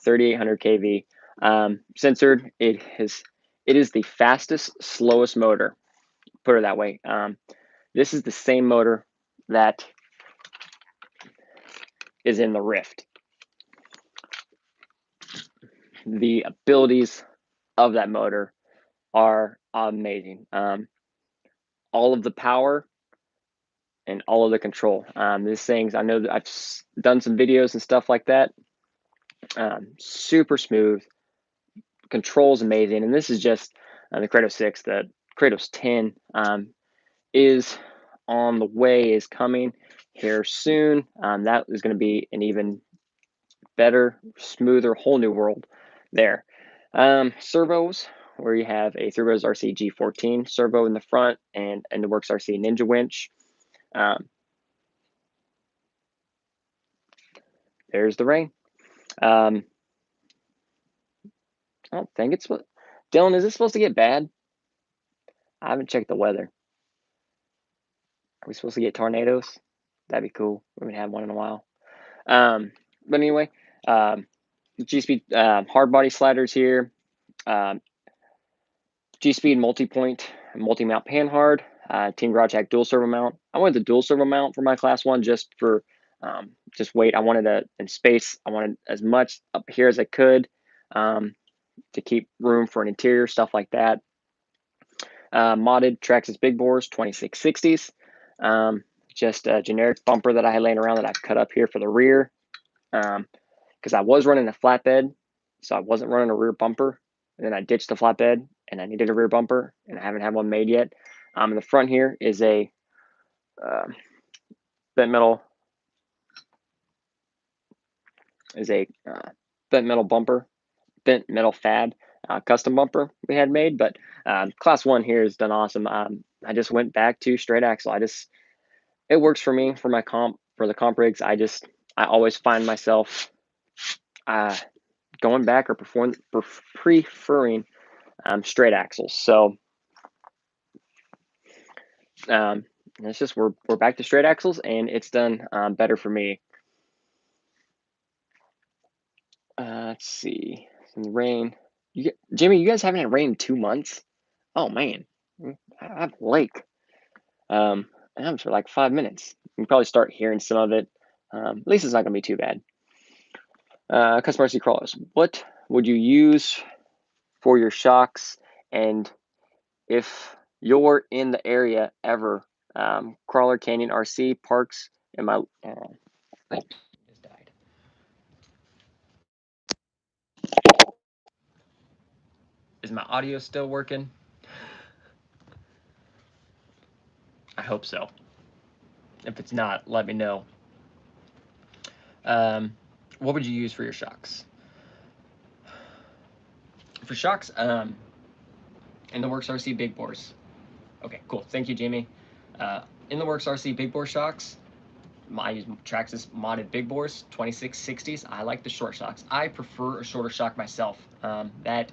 3800 kV. Censored. It is the fastest, slowest motor. Put it that way. This is the same motor that is in the Rift. The abilities of that motor are amazing. All of the power and all of the control. These things, I know that I've done some videos and stuff like that. Super smooth. Control is amazing. And this is just the Kratos 6. The Kratos 10 is on the way, is coming here soon. That is going to be an even better, smoother, whole new world there. Servos, where you have a Three Brothers RC G14 servo in the front and the Works RC Ninja winch. There's the rain. I don't think it's what. Dylan, is this supposed to get bad? I haven't checked the weather. Are we supposed to get tornadoes? That'd be cool. We haven't had one in a while. But anyway, G-Speed hard body sliders here. G-Speed multi-point, multi-mount Panhard. Team Garage Hack dual servo mount. I wanted the dual servo mount for my Class 1 just for just weight. I wanted it in space. I wanted as much up here as I could to keep room for an interior, stuff like that. Modded Traxxas big bores 2660s. Just a generic bumper that I had laying around that I cut up here for the rear. Because I was running a flatbed, so I wasn't running a rear bumper. And then I ditched the flatbed and I needed a rear bumper, and I haven't had one made yet. In the front here is a bent metal bumper, bent metal fab custom bumper we had made. But Class 1 here has done awesome. I just went back to straight axle. It works for me for my for the comp rigs. I always find myself going back or preferring straight axles. So it's just we're back to straight axles, and it's done better for me. Let's see. Some rain. Jimmy, you guys haven't had rain in 2 months? Oh man, I have a lake. And I'm for like 5 minutes. You can probably start hearing some of it. At least it's not gonna be too bad. Customer RC crawlers. What would you use for your shocks? And if you're in the area ever, Crawler Canyon RC parks in my. Just died. Is my audio still working? I hope so. If it's not, let me know. What would you use for your shocks? For shocks, in the Works RC big bores. Okay, cool. Thank you, Jamie. In the Works RC big bore shocks, I use Traxxas modded big bores, 2660s. I like the short shocks. I prefer a shorter shock myself. That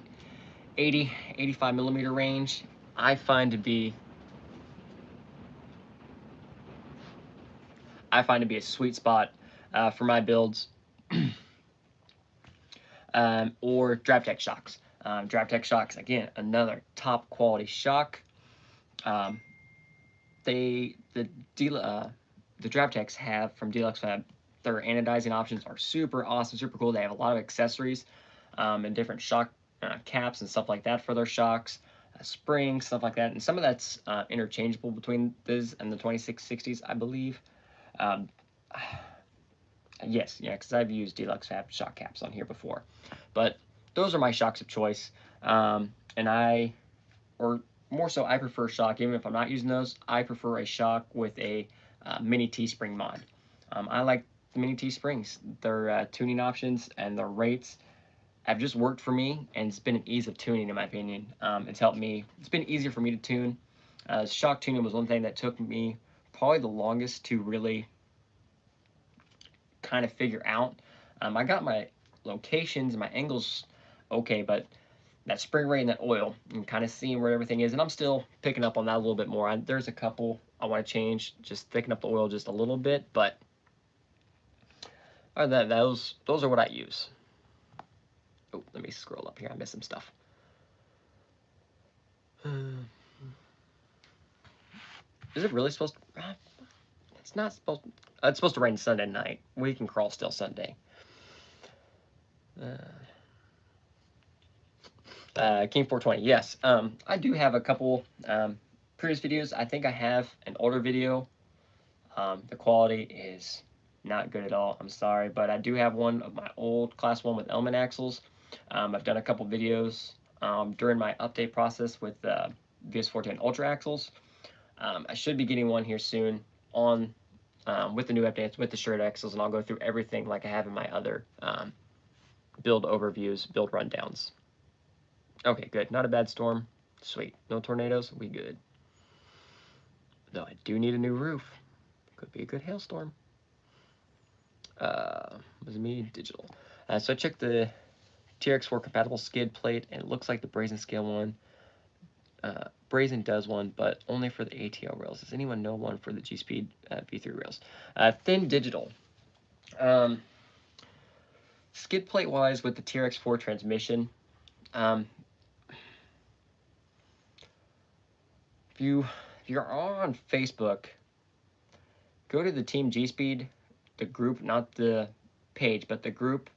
85 millimeter range, I find to be a sweet spot for my builds. Or DriveTech shocks. DriveTech shocks, again, another top quality shock. The DriveTechs have from Deluxe Fab, their anodizing options are super awesome, super cool. They have a lot of accessories and different shock caps and stuff like that for their shocks, springs, stuff like that. And some of that's interchangeable between this and the 2660s, I believe. Yes, yeah, because I've used Deluxe Fab shock caps on here before. But those are my shocks of choice. Or more so, I prefer shock. Even if I'm not using those, I prefer a shock with a mini T-spring mod. I like the mini T-springs. Their tuning options and their rates have just worked for me, and it's been an ease of tuning, in my opinion. It's helped me. It's been easier for me to tune. Shock tuning was one thing that took me probably the longest to really kind of figure out. I got my locations, my angles okay, but that spring rate and that oil and kind of seeing where everything is, and I'm still picking up on that a little bit more. There's a couple I want to change, just thicken up the oil just a little bit, but those are what I use. Oh, let me scroll up here. I missed some stuff. Is it really supposed to? It's not supposed. It's supposed to rain Sunday night. We can crawl still Sunday. King 420. Yes. I do have a couple previous videos. I think I have an older video. The quality is not good at all. I'm sorry, but I do have one of my old Class 1 with element axles. I've done a couple videos during my update process with VS410 Ultra axles. I should be getting one here soon on with the new updates with the shirt axles, and I'll go through everything like I have in my other build overviews, build rundowns. Okay, good. Not a bad storm. Sweet. No tornadoes. We good. Though I do need a new roof. Could be a good hailstorm. Was me digital. So I checked the TRX4 compatible skid plate, and it looks like the Brazen scale one. Brazen does one, but only for the ATL rails. Does anyone know one for the G-Speed V3 rails? Thin digital. Skid plate wise with the TRX4 transmission. If you're on Facebook, go to the Team G-Speed, the group, not the page, but the group.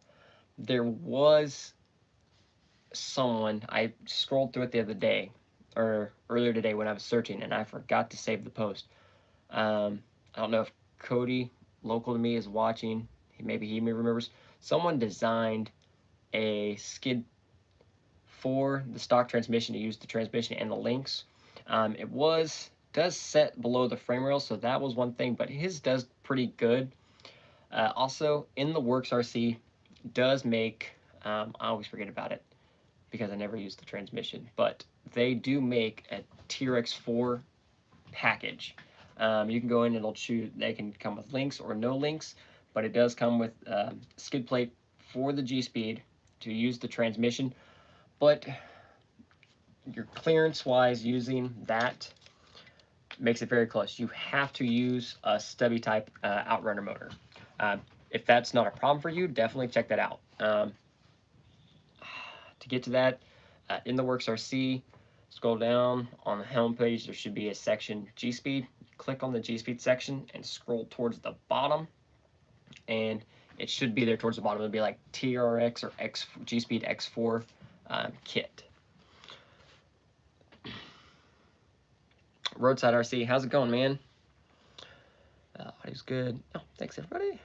There was someone, I scrolled through it the other day, or earlier today when I was searching, and I forgot to save the post. I don't know if Cody, local to me, is watching. Maybe he remembers. Someone designed a skid for the stock transmission to use the transmission and the links. It does set below the frame rail, so that was one thing, but his does pretty good. Also, in the Works RC does make, I always forget about it because I never use the transmission, but they do make a TRX4 package. You can go in and it'll choose, they can come with links or no links, but it does come with skid plate for the G-Speed to use the transmission. But your clearance-wise, using that makes it very close. You have to use a stubby type outrunner motor. If that's not a problem for you, definitely check that out. To get to that, in the Works RC, scroll down on the home page. There should be a section G-Speed. Click on the G-Speed section and scroll towards the bottom, and it should be there towards the bottom. It'll be like TRX or G-Speed X4 kit. Roadside RC, how's it going, man? Audio's good. Oh, thanks everybody.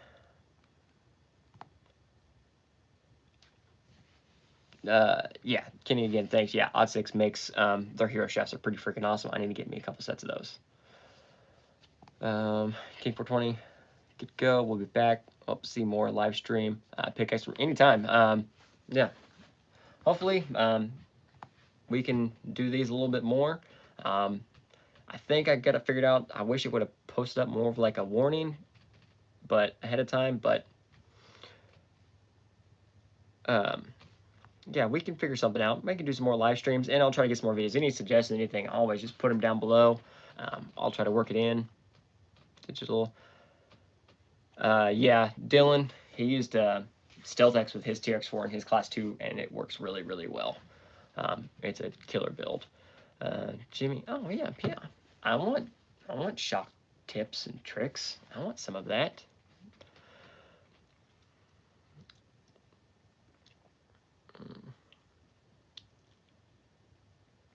Yeah, Kenny again, thanks. Yeah, Odd Six makes their hero shafts are pretty freaking awesome. I need to get me a couple sets of those. King 420, good to go. We'll be back. Hope to see more live stream. Pickaxe from anytime. Yeah, hopefully we can do these a little bit more. I think I got it figured out. I wish it would have posted up more of like a warning, but ahead of time. But yeah, we can figure something out. We can do some more live streams, and I'll try to get some more videos. Any suggestions, anything, always just put them down below. I'll try to work it in. Digital. Yeah, Dylan, he used StealthX with his TRX4 and his Class 2, and it works really, really well. It's a killer build. Jimmy, oh yeah. I want shock tips and tricks. I want some of that.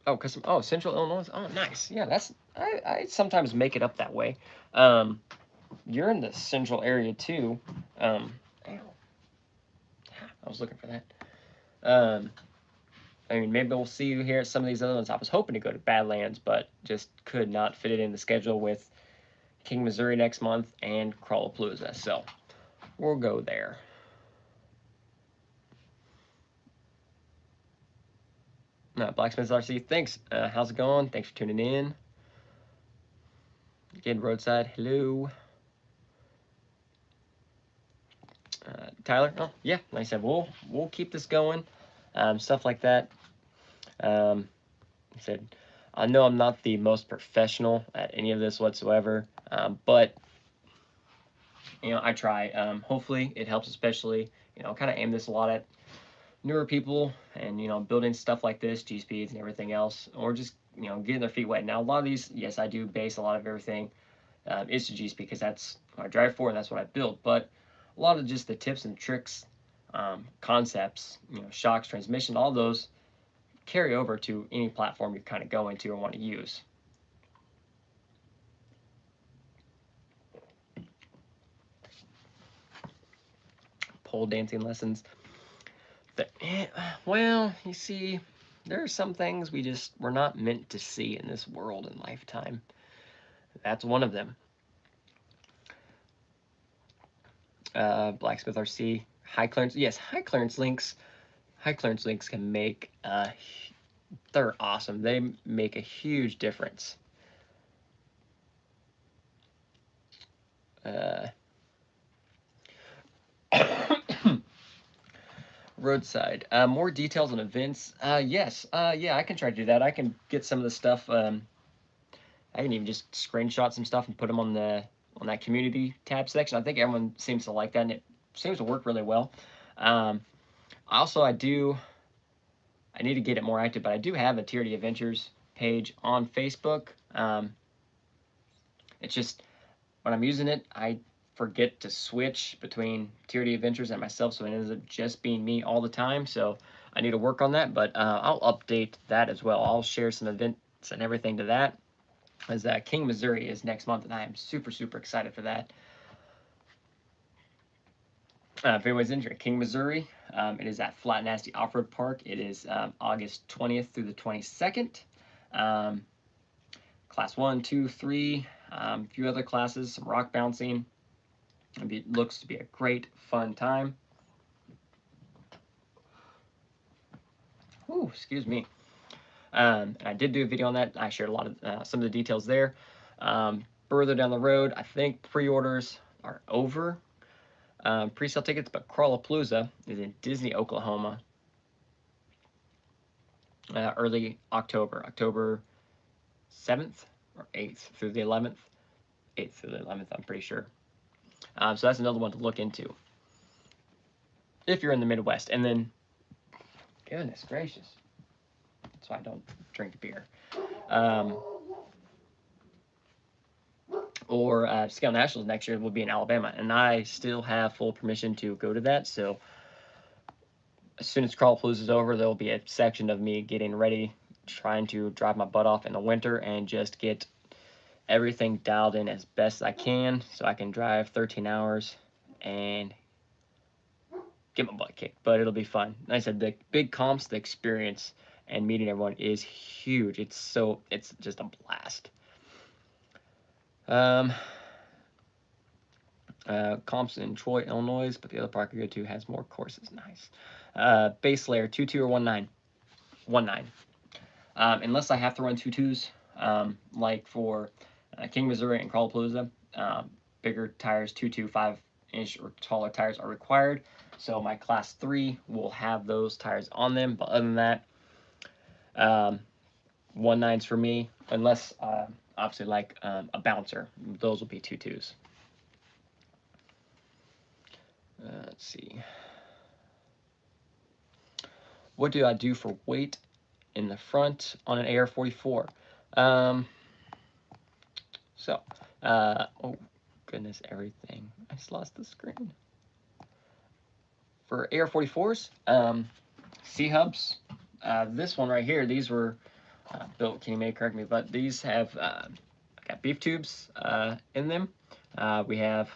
Oh, custom. Oh, Central Illinois. Oh, nice. Yeah, that's. I sometimes make it up that way. You're in the central area too. Ow. I was looking for that. I mean, maybe we'll see you here at some of these other ones. I was hoping to go to Badlands, but just could not fit it in the schedule with King, Missouri next month and Crawlapalooza. So we'll go there. Blacksmith RC, thanks. How's it going? Thanks for tuning in. Again, Roadside, hello. Tyler, oh yeah, like I said, we'll keep this going. Stuff like that. I said, I know I'm not the most professional at any of this whatsoever, but you know, I try. Hopefully, it helps, especially kind of aim this a lot at newer people, and building stuff like this, G-Speeds and everything else, or just getting their feet wet. Now, a lot of these, yes, I do base a lot of everything is to G-Speed because that's what I drive for and that's what I build. But a lot of just the tips and tricks, concepts, shocks, transmission, all those carry over to any platform you kind of go into or want to use. Pole dancing lessons. Well, you see, there are some things we're not meant to see in this world and lifetime. That's one of them. Blacksmith RC, high clearance. Yes, high clearance links. High clearance links can make, they're awesome. They make a huge difference. Roadside. More details on events. Yes. Yeah, I can try to do that. I can get some of the stuff. I can even just screenshot some stuff and put them on that community tab section. I think everyone seems to like that, and it seems to work really well. Also, I need to get it more active, but I do have a TRD Adventures page on Facebook. It's just when I'm using it, I forget to switch between TRD Adventures and myself, so it ends up just being me all the time. So I need to work on that, but I'll update that as well. I'll share some events and everything to that, as King, Missouri is next month, and I am super, super excited for that. If anyone's interested, King, Missouri, it is at Flat Nasty Off-Road Park. It is August 20th through the 22nd. Class 1, 2, 3, a few other classes, some rock bouncing. It looks to be a great, fun time. Ooh, excuse me. And I did do a video on that. I shared a lot of some of the details there. Further down the road, I think pre-orders are over. Pre-sale tickets, but Crawlapalooza is in Disney, Oklahoma. Early October, October 7th or 8th through the 11th. 8th through the 11th, I'm pretty sure. So that's another one to look into if you're in the Midwest. And then, goodness gracious, that's why I don't drink beer. Or Scale Nationals next year will be in Alabama, and I still have full permission to go to that. So as soon as Crawlapalooza is over, there'll be a section of me getting ready, trying to drive my butt off in the winter and just get everything dialed in as best I can, so I can drive 13 hours and get my butt kicked. But it'll be fun. Like I said, the big comps, the experience, and meeting everyone is huge. It's just a blast. Comps in Troy, Illinois, but the other park I go to has more courses. Nice. Base layer 2.2 or 1.9. 1.9. Unless I have to run 2.2s, like for King, Missouri, and Crawlapalooza, bigger tires, 2.2 5-inch or taller tires are required. So my class 3 will have those tires on them. But other than that, 1.9s for me, unless obviously like a bouncer, those will be 2.2s. Let's see. What do I do for weight in the front on an AR-44? Oh goodness, everything. I just lost the screen. For AR-44s, C-hubs. This one right here, these were built, Kenny may correct me, but these have got beef tubes in them. We have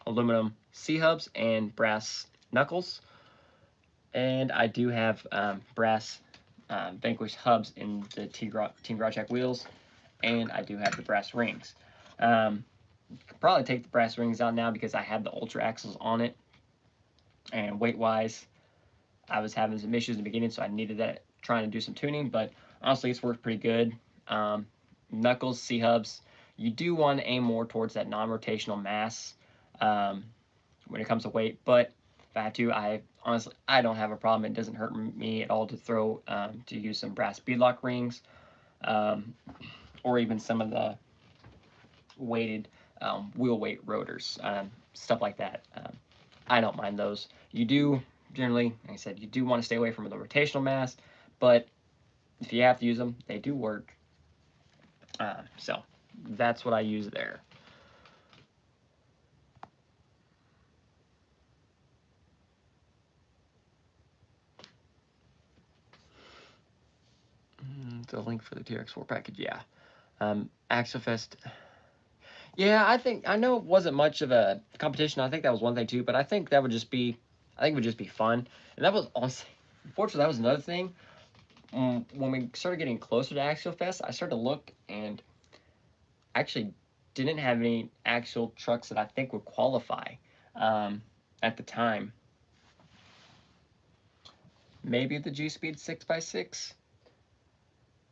aluminum C-hubs and brass knuckles. And I do have brass Vanquish hubs in the Team Garage Hack wheels, and I do have the brass rings. Could probably take the brass rings out now because I had the Ultra axles on it, and weight-wise, I was having some issues in the beginning, so I needed that, trying to do some tuning, but honestly, it's worked pretty good. Knuckles, C-hubs, you do want to aim more towards that non-rotational mass when it comes to weight, but if I have to, honestly, I don't have a problem. It doesn't hurt me at all to throw, to use some brass beadlock rings, or even some of the weighted wheel weight rotors, stuff like that. I don't mind those. You do generally, like I said, you do want to stay away from the rotational mass, but if you have to use them, they do work. So that's what I use there. The link for the TRX4 package, yeah. AxoFest. Yeah, I know it wasn't much of a competition. I think that was one thing too, but I think that would just be, it would just be fun. And that was honestly, unfortunately, that was another thing. When we started getting closer to AxoFest, I started to look and actually didn't have any actual trucks that I think would qualify at the time. Maybe the G-Speed 6x6,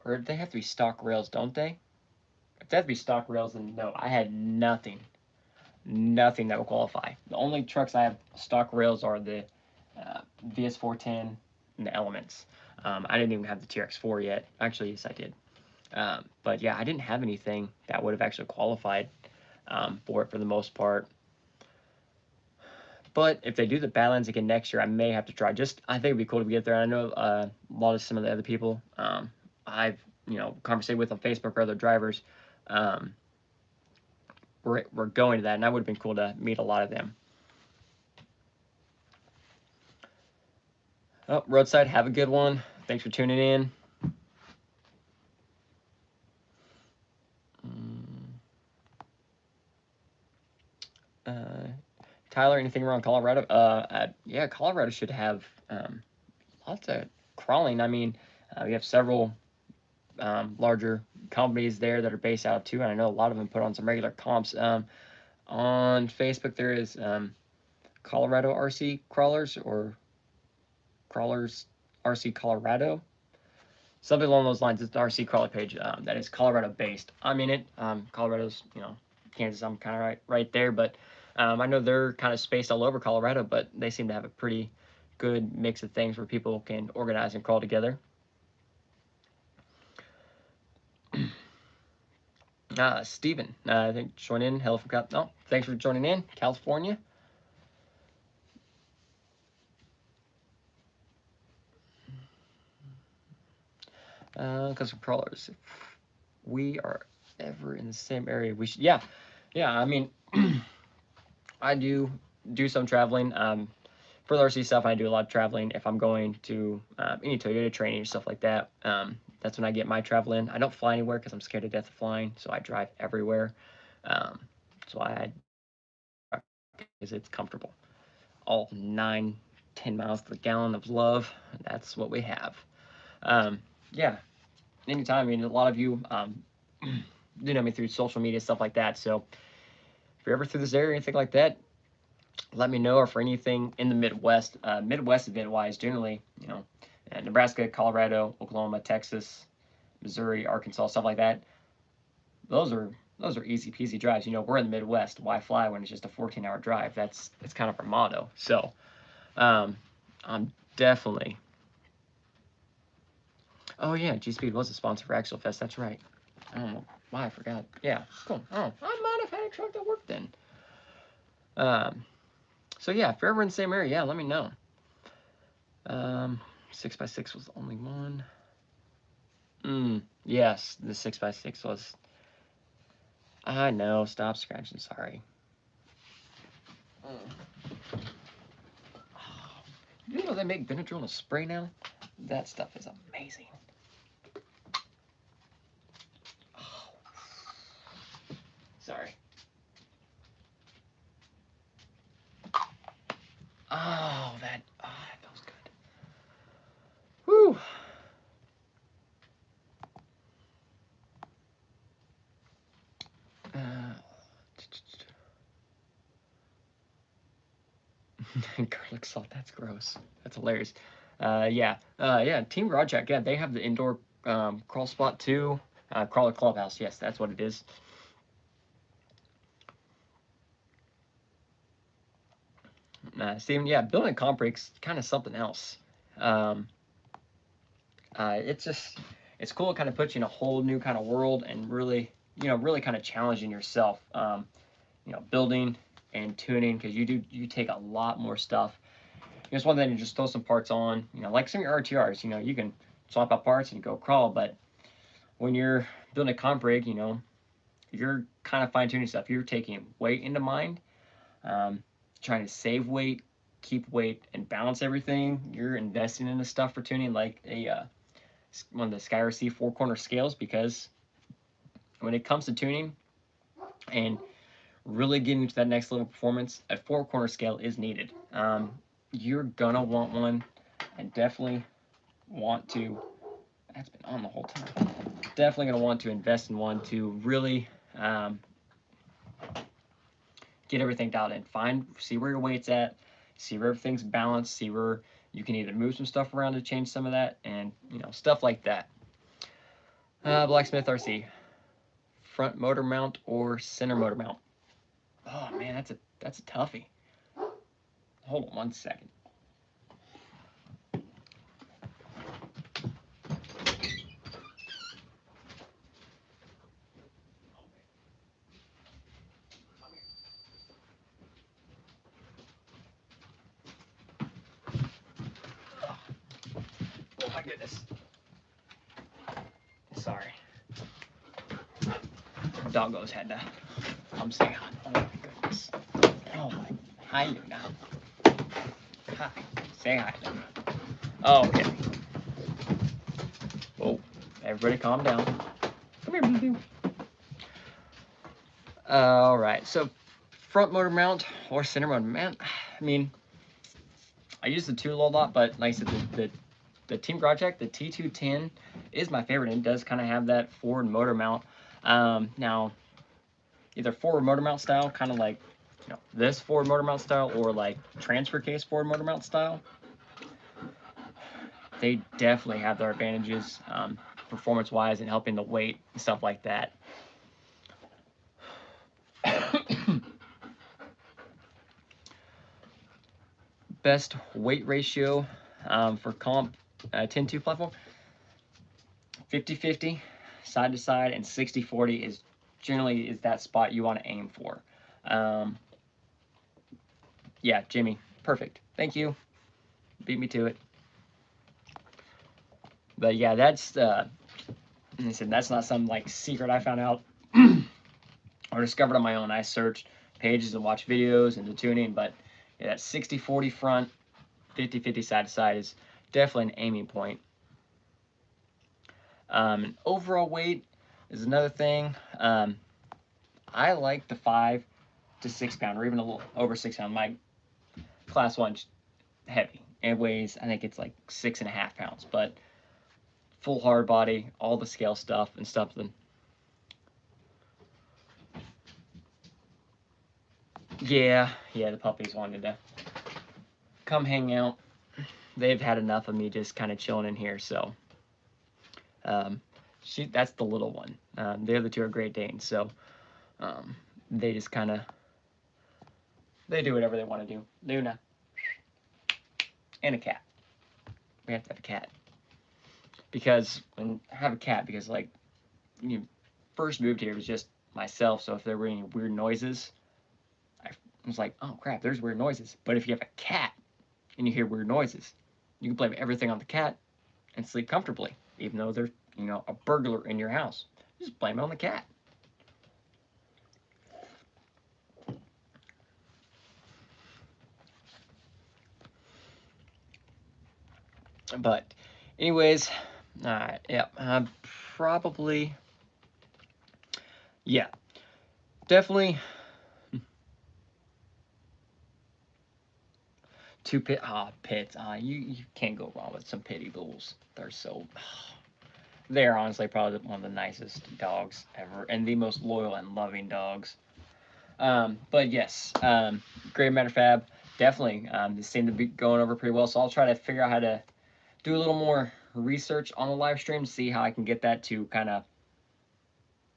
or they have to be stock rails, don't they? If they have to be stock rails, then no, I had nothing that would qualify. The only trucks I have stock rails are the VS410 and the Elements. I didn't even have the TRX4 yet. Actually, yes, I did. But yeah, I didn't have anything that would have actually qualified for it for the most part. But if they do the Badlands again next year, I may have to try. I think it'd be cool to get there. I know a lot of some of the other people I've conversated with on Facebook or other drivers. We're going to that, and that would have been cool to meet a lot of them. Oh, Roadside, have a good one. Thanks for tuning in. Tyler, anything wrong with Colorado? Yeah, Colorado should have lots of crawling. I mean, we have several larger companies there that are based out of too, and I know a lot of them put on some regular comps. On Facebook, there is Colorado RC Crawlers or Crawlers RC Colorado. Something along those lines. It's the RC Crawler page that is Colorado based. I mean, Colorado's, Kansas, I'm kind of right there, but I know they're kind of spaced all over Colorado, but they seem to have a pretty good mix of things where people can organize and crawl together. Steven, I think join in. Hello from thanks for joining in, California. Because of crawlers, if we are ever in the same area, we should. Yeah. I mean, I do some traveling. For the RC stuff, I do a lot of traveling. If I'm going to any Toyota training or stuff like that, that's when I get my travel in. I don't fly anywhere because I'm scared to death of flying, so I drive everywhere. So because it's comfortable. All 9-10 miles per gallon of love. That's what we have. Yeah, anytime. I mean, a lot of you do know me through social media, stuff like that. So if you're ever through this area, anything like that, let me know. Or for anything in the Midwest, Midwest event-wise, generally, you know, Nebraska, Colorado, Oklahoma, Texas, Missouri, Arkansas, stuff like that. Those are easy peasy drives. You know, we're in the Midwest. Why fly when it's just a 14-hour drive? That's kind of our motto. So I'm definitely. Oh yeah, G-Speed was a sponsor for Axle Fest. That's right. I don't know why I forgot. Yeah, cool. Oh, I might have had a truck that worked then. So yeah, if you're ever in the same area, yeah, let me know. 6x6 was the only one. Yes, the 6x6 was. I know. Stop scratching. Sorry. You know they make Benadryl in a spray now? That stuff is amazing. Oh. Sorry. Oh, that feels good. Whew. Garlic salt, that's gross. That's hilarious. Yeah, Team Garage Jack, yeah, they have the indoor crawl spot too. Crawler Clubhouse, yes, that's what it is. Steven, yeah, building a comp rig's kind of something else. It's cool. It kind of puts you in a whole new kind of world and really kind of challenging yourself. Building and tuning, because you take a lot more stuff. It's one thing to just throw some parts on, like some of your RTRs, you can swap out parts and go crawl, but when you're building a comp rig, you're kind of fine-tuning stuff. You're taking weight into mind, trying to save weight, keep weight, and balance everything. You're investing in the stuff for tuning, like one of the Sky RC 4-corner scales, because when it comes to tuning and really getting to that next level of performance, a 4-corner scale is needed. You're gonna want one, and definitely want to. That's been on the whole time. Definitely gonna want to invest in one to really get everything dialed in. See where your weight's at, see where everything's balanced, see where you can either move some stuff around to change some of that, and stuff like that. Blacksmith RC, front motor mount or center motor mount? Oh man, that's a toughie. Hold on one second. Oh my goodness. Sorry. Doggos had to come say hi. Oh my goodness. Oh my. Hi, Luna. Hi. Say hi, Luna. Oh, okay. Oh, everybody calm down. Come here, Blue. All right, so front motor mount or center motor mount. I mean, I use the tool a lot, but like I said, the Team Garage Jack, the T210 is my favorite, and it does kind of have that forward motor mount. Now, either forward motor mount style, kind of like this forward motor mount style, or like transfer case forward motor mount style. They definitely have their advantages performance-wise and helping the weight and stuff like that. best weight ratio for comp 10-2 platform. 50-50, side to side, and 60-40 is generally is that spot you want to aim for. Yeah, Jimmy, perfect. Thank you. Beat me to it. But yeah, that's listen, that's not some like secret I found out or discovered on my own. I searched pages and watched videos into tuning, but yeah, that 60-40 front, 50-50 side to side is definitely an aiming point. And overall weight is another thing. I like the 5 to 6 pound, or even a little over 6 pound. My class 1's heavy. It weighs, I think it's like 6.5 pounds, but full hard body, all the scale stuff and stuff. Yeah, the puppies wanted to come hang out. They've had enough of me just kind of chilling in here, so that's the little one. The other 2 are Great Danes, so they just kind of do whatever they want to do. Luna and a cat. We have to have a cat because like when you first moved here, it was just myself. So if there were any weird noises, I was like, oh crap, there's weird noises. But if you have a cat and you hear weird noises, you can blame everything on the cat and sleep comfortably, even though there's a burglar in your house. Just blame it on the cat. But anyways, yeah, probably, yeah, definitely 2 pits. You can't go wrong with some pity bulls. They're so, they're honestly probably one of the nicest dogs ever and the most loyal and loving dogs. But yes, Great Matter Fab, definitely. This seemed to be going over pretty well, so I'll try to figure out how to do a little more research on the live stream, see how I can get that to kind of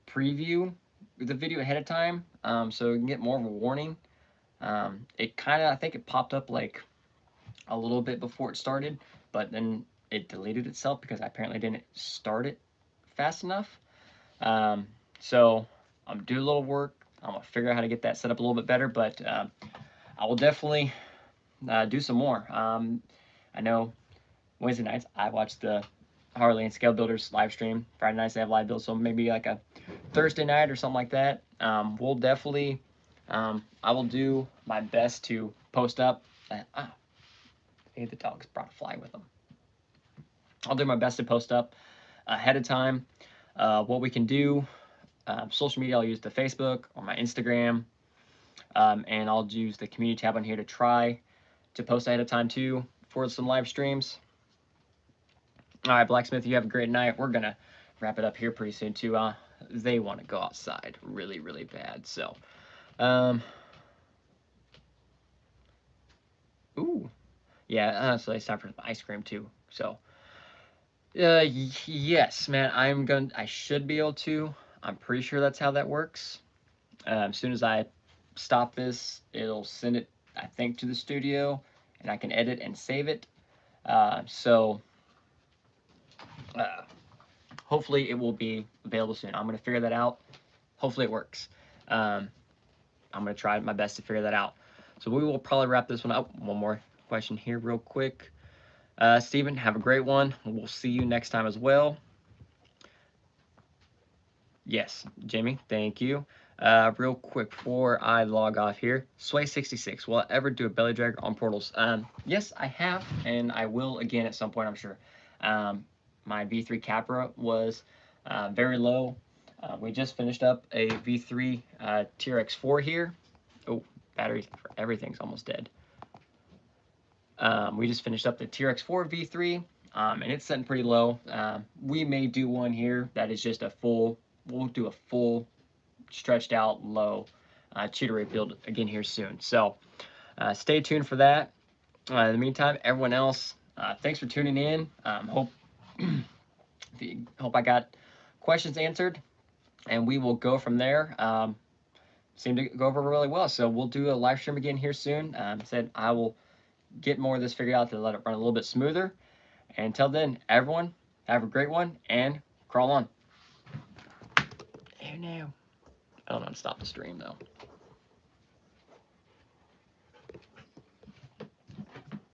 preview the video ahead of time, so we can get more of a warning. It kind of, I think it popped up like a little bit before it started, but then it deleted itself because I apparently didn't start it fast enough. So I'm doing a little work. I'm gonna figure out how to get that set up a little bit better, but I will definitely do some more. I know Wednesday nights I watch the Harley and Scale Builders live stream. Friday nights they have live builds, so maybe like a Thursday night or something like that. We'll definitely, I will do my best to post up. Hey, the dogs brought a fly with them. I'll do my best to post up ahead of time what we can do. Social media, I'll use the Facebook or my Instagram, and I'll use the community tab on here to try to post ahead of time too for some live streams. All right, Blacksmith, you have a great night. We're gonna wrap it up here pretty soon too. They want to go outside really, really bad. So, ooh, yeah. So it's time for some ice cream too. So, yes, man. I should be able to. I'm pretty sure that's how that works. As soon as I stop this, it'll send it, I think, to the studio, and I can edit and save it. Hopefully it will be available soon. I'm going to figure that out. Hopefully it works. I'm going to try my best to figure that out. So we will probably wrap this one up. One more question here real quick. Steven, have a great one. We'll see you next time as well. Yes, Jimmy, thank you. Real quick before I log off here, Sway66, will I ever do a belly dragger on portals? Yes, I have, and I will again at some point, I'm sure. My V3 Capra was very low. We just finished up a V3 TRX4 here. Oh, battery for everything's almost dead. We just finished up the TRX4 V3, and it's setting pretty low. We may do one here that is just a full, we'll do a full stretched out low cheater rate build again here soon. So stay tuned for that. In the meantime, everyone else, thanks for tuning in. Hope I got questions answered, and we will go from there. Seemed to go over really well, so we'll do a live stream again here soon. Said I will get more of this figured out to let it run a little bit smoother. And until then, everyone, have a great one and crawl on. Oh no. I don't know how to stop the stream though.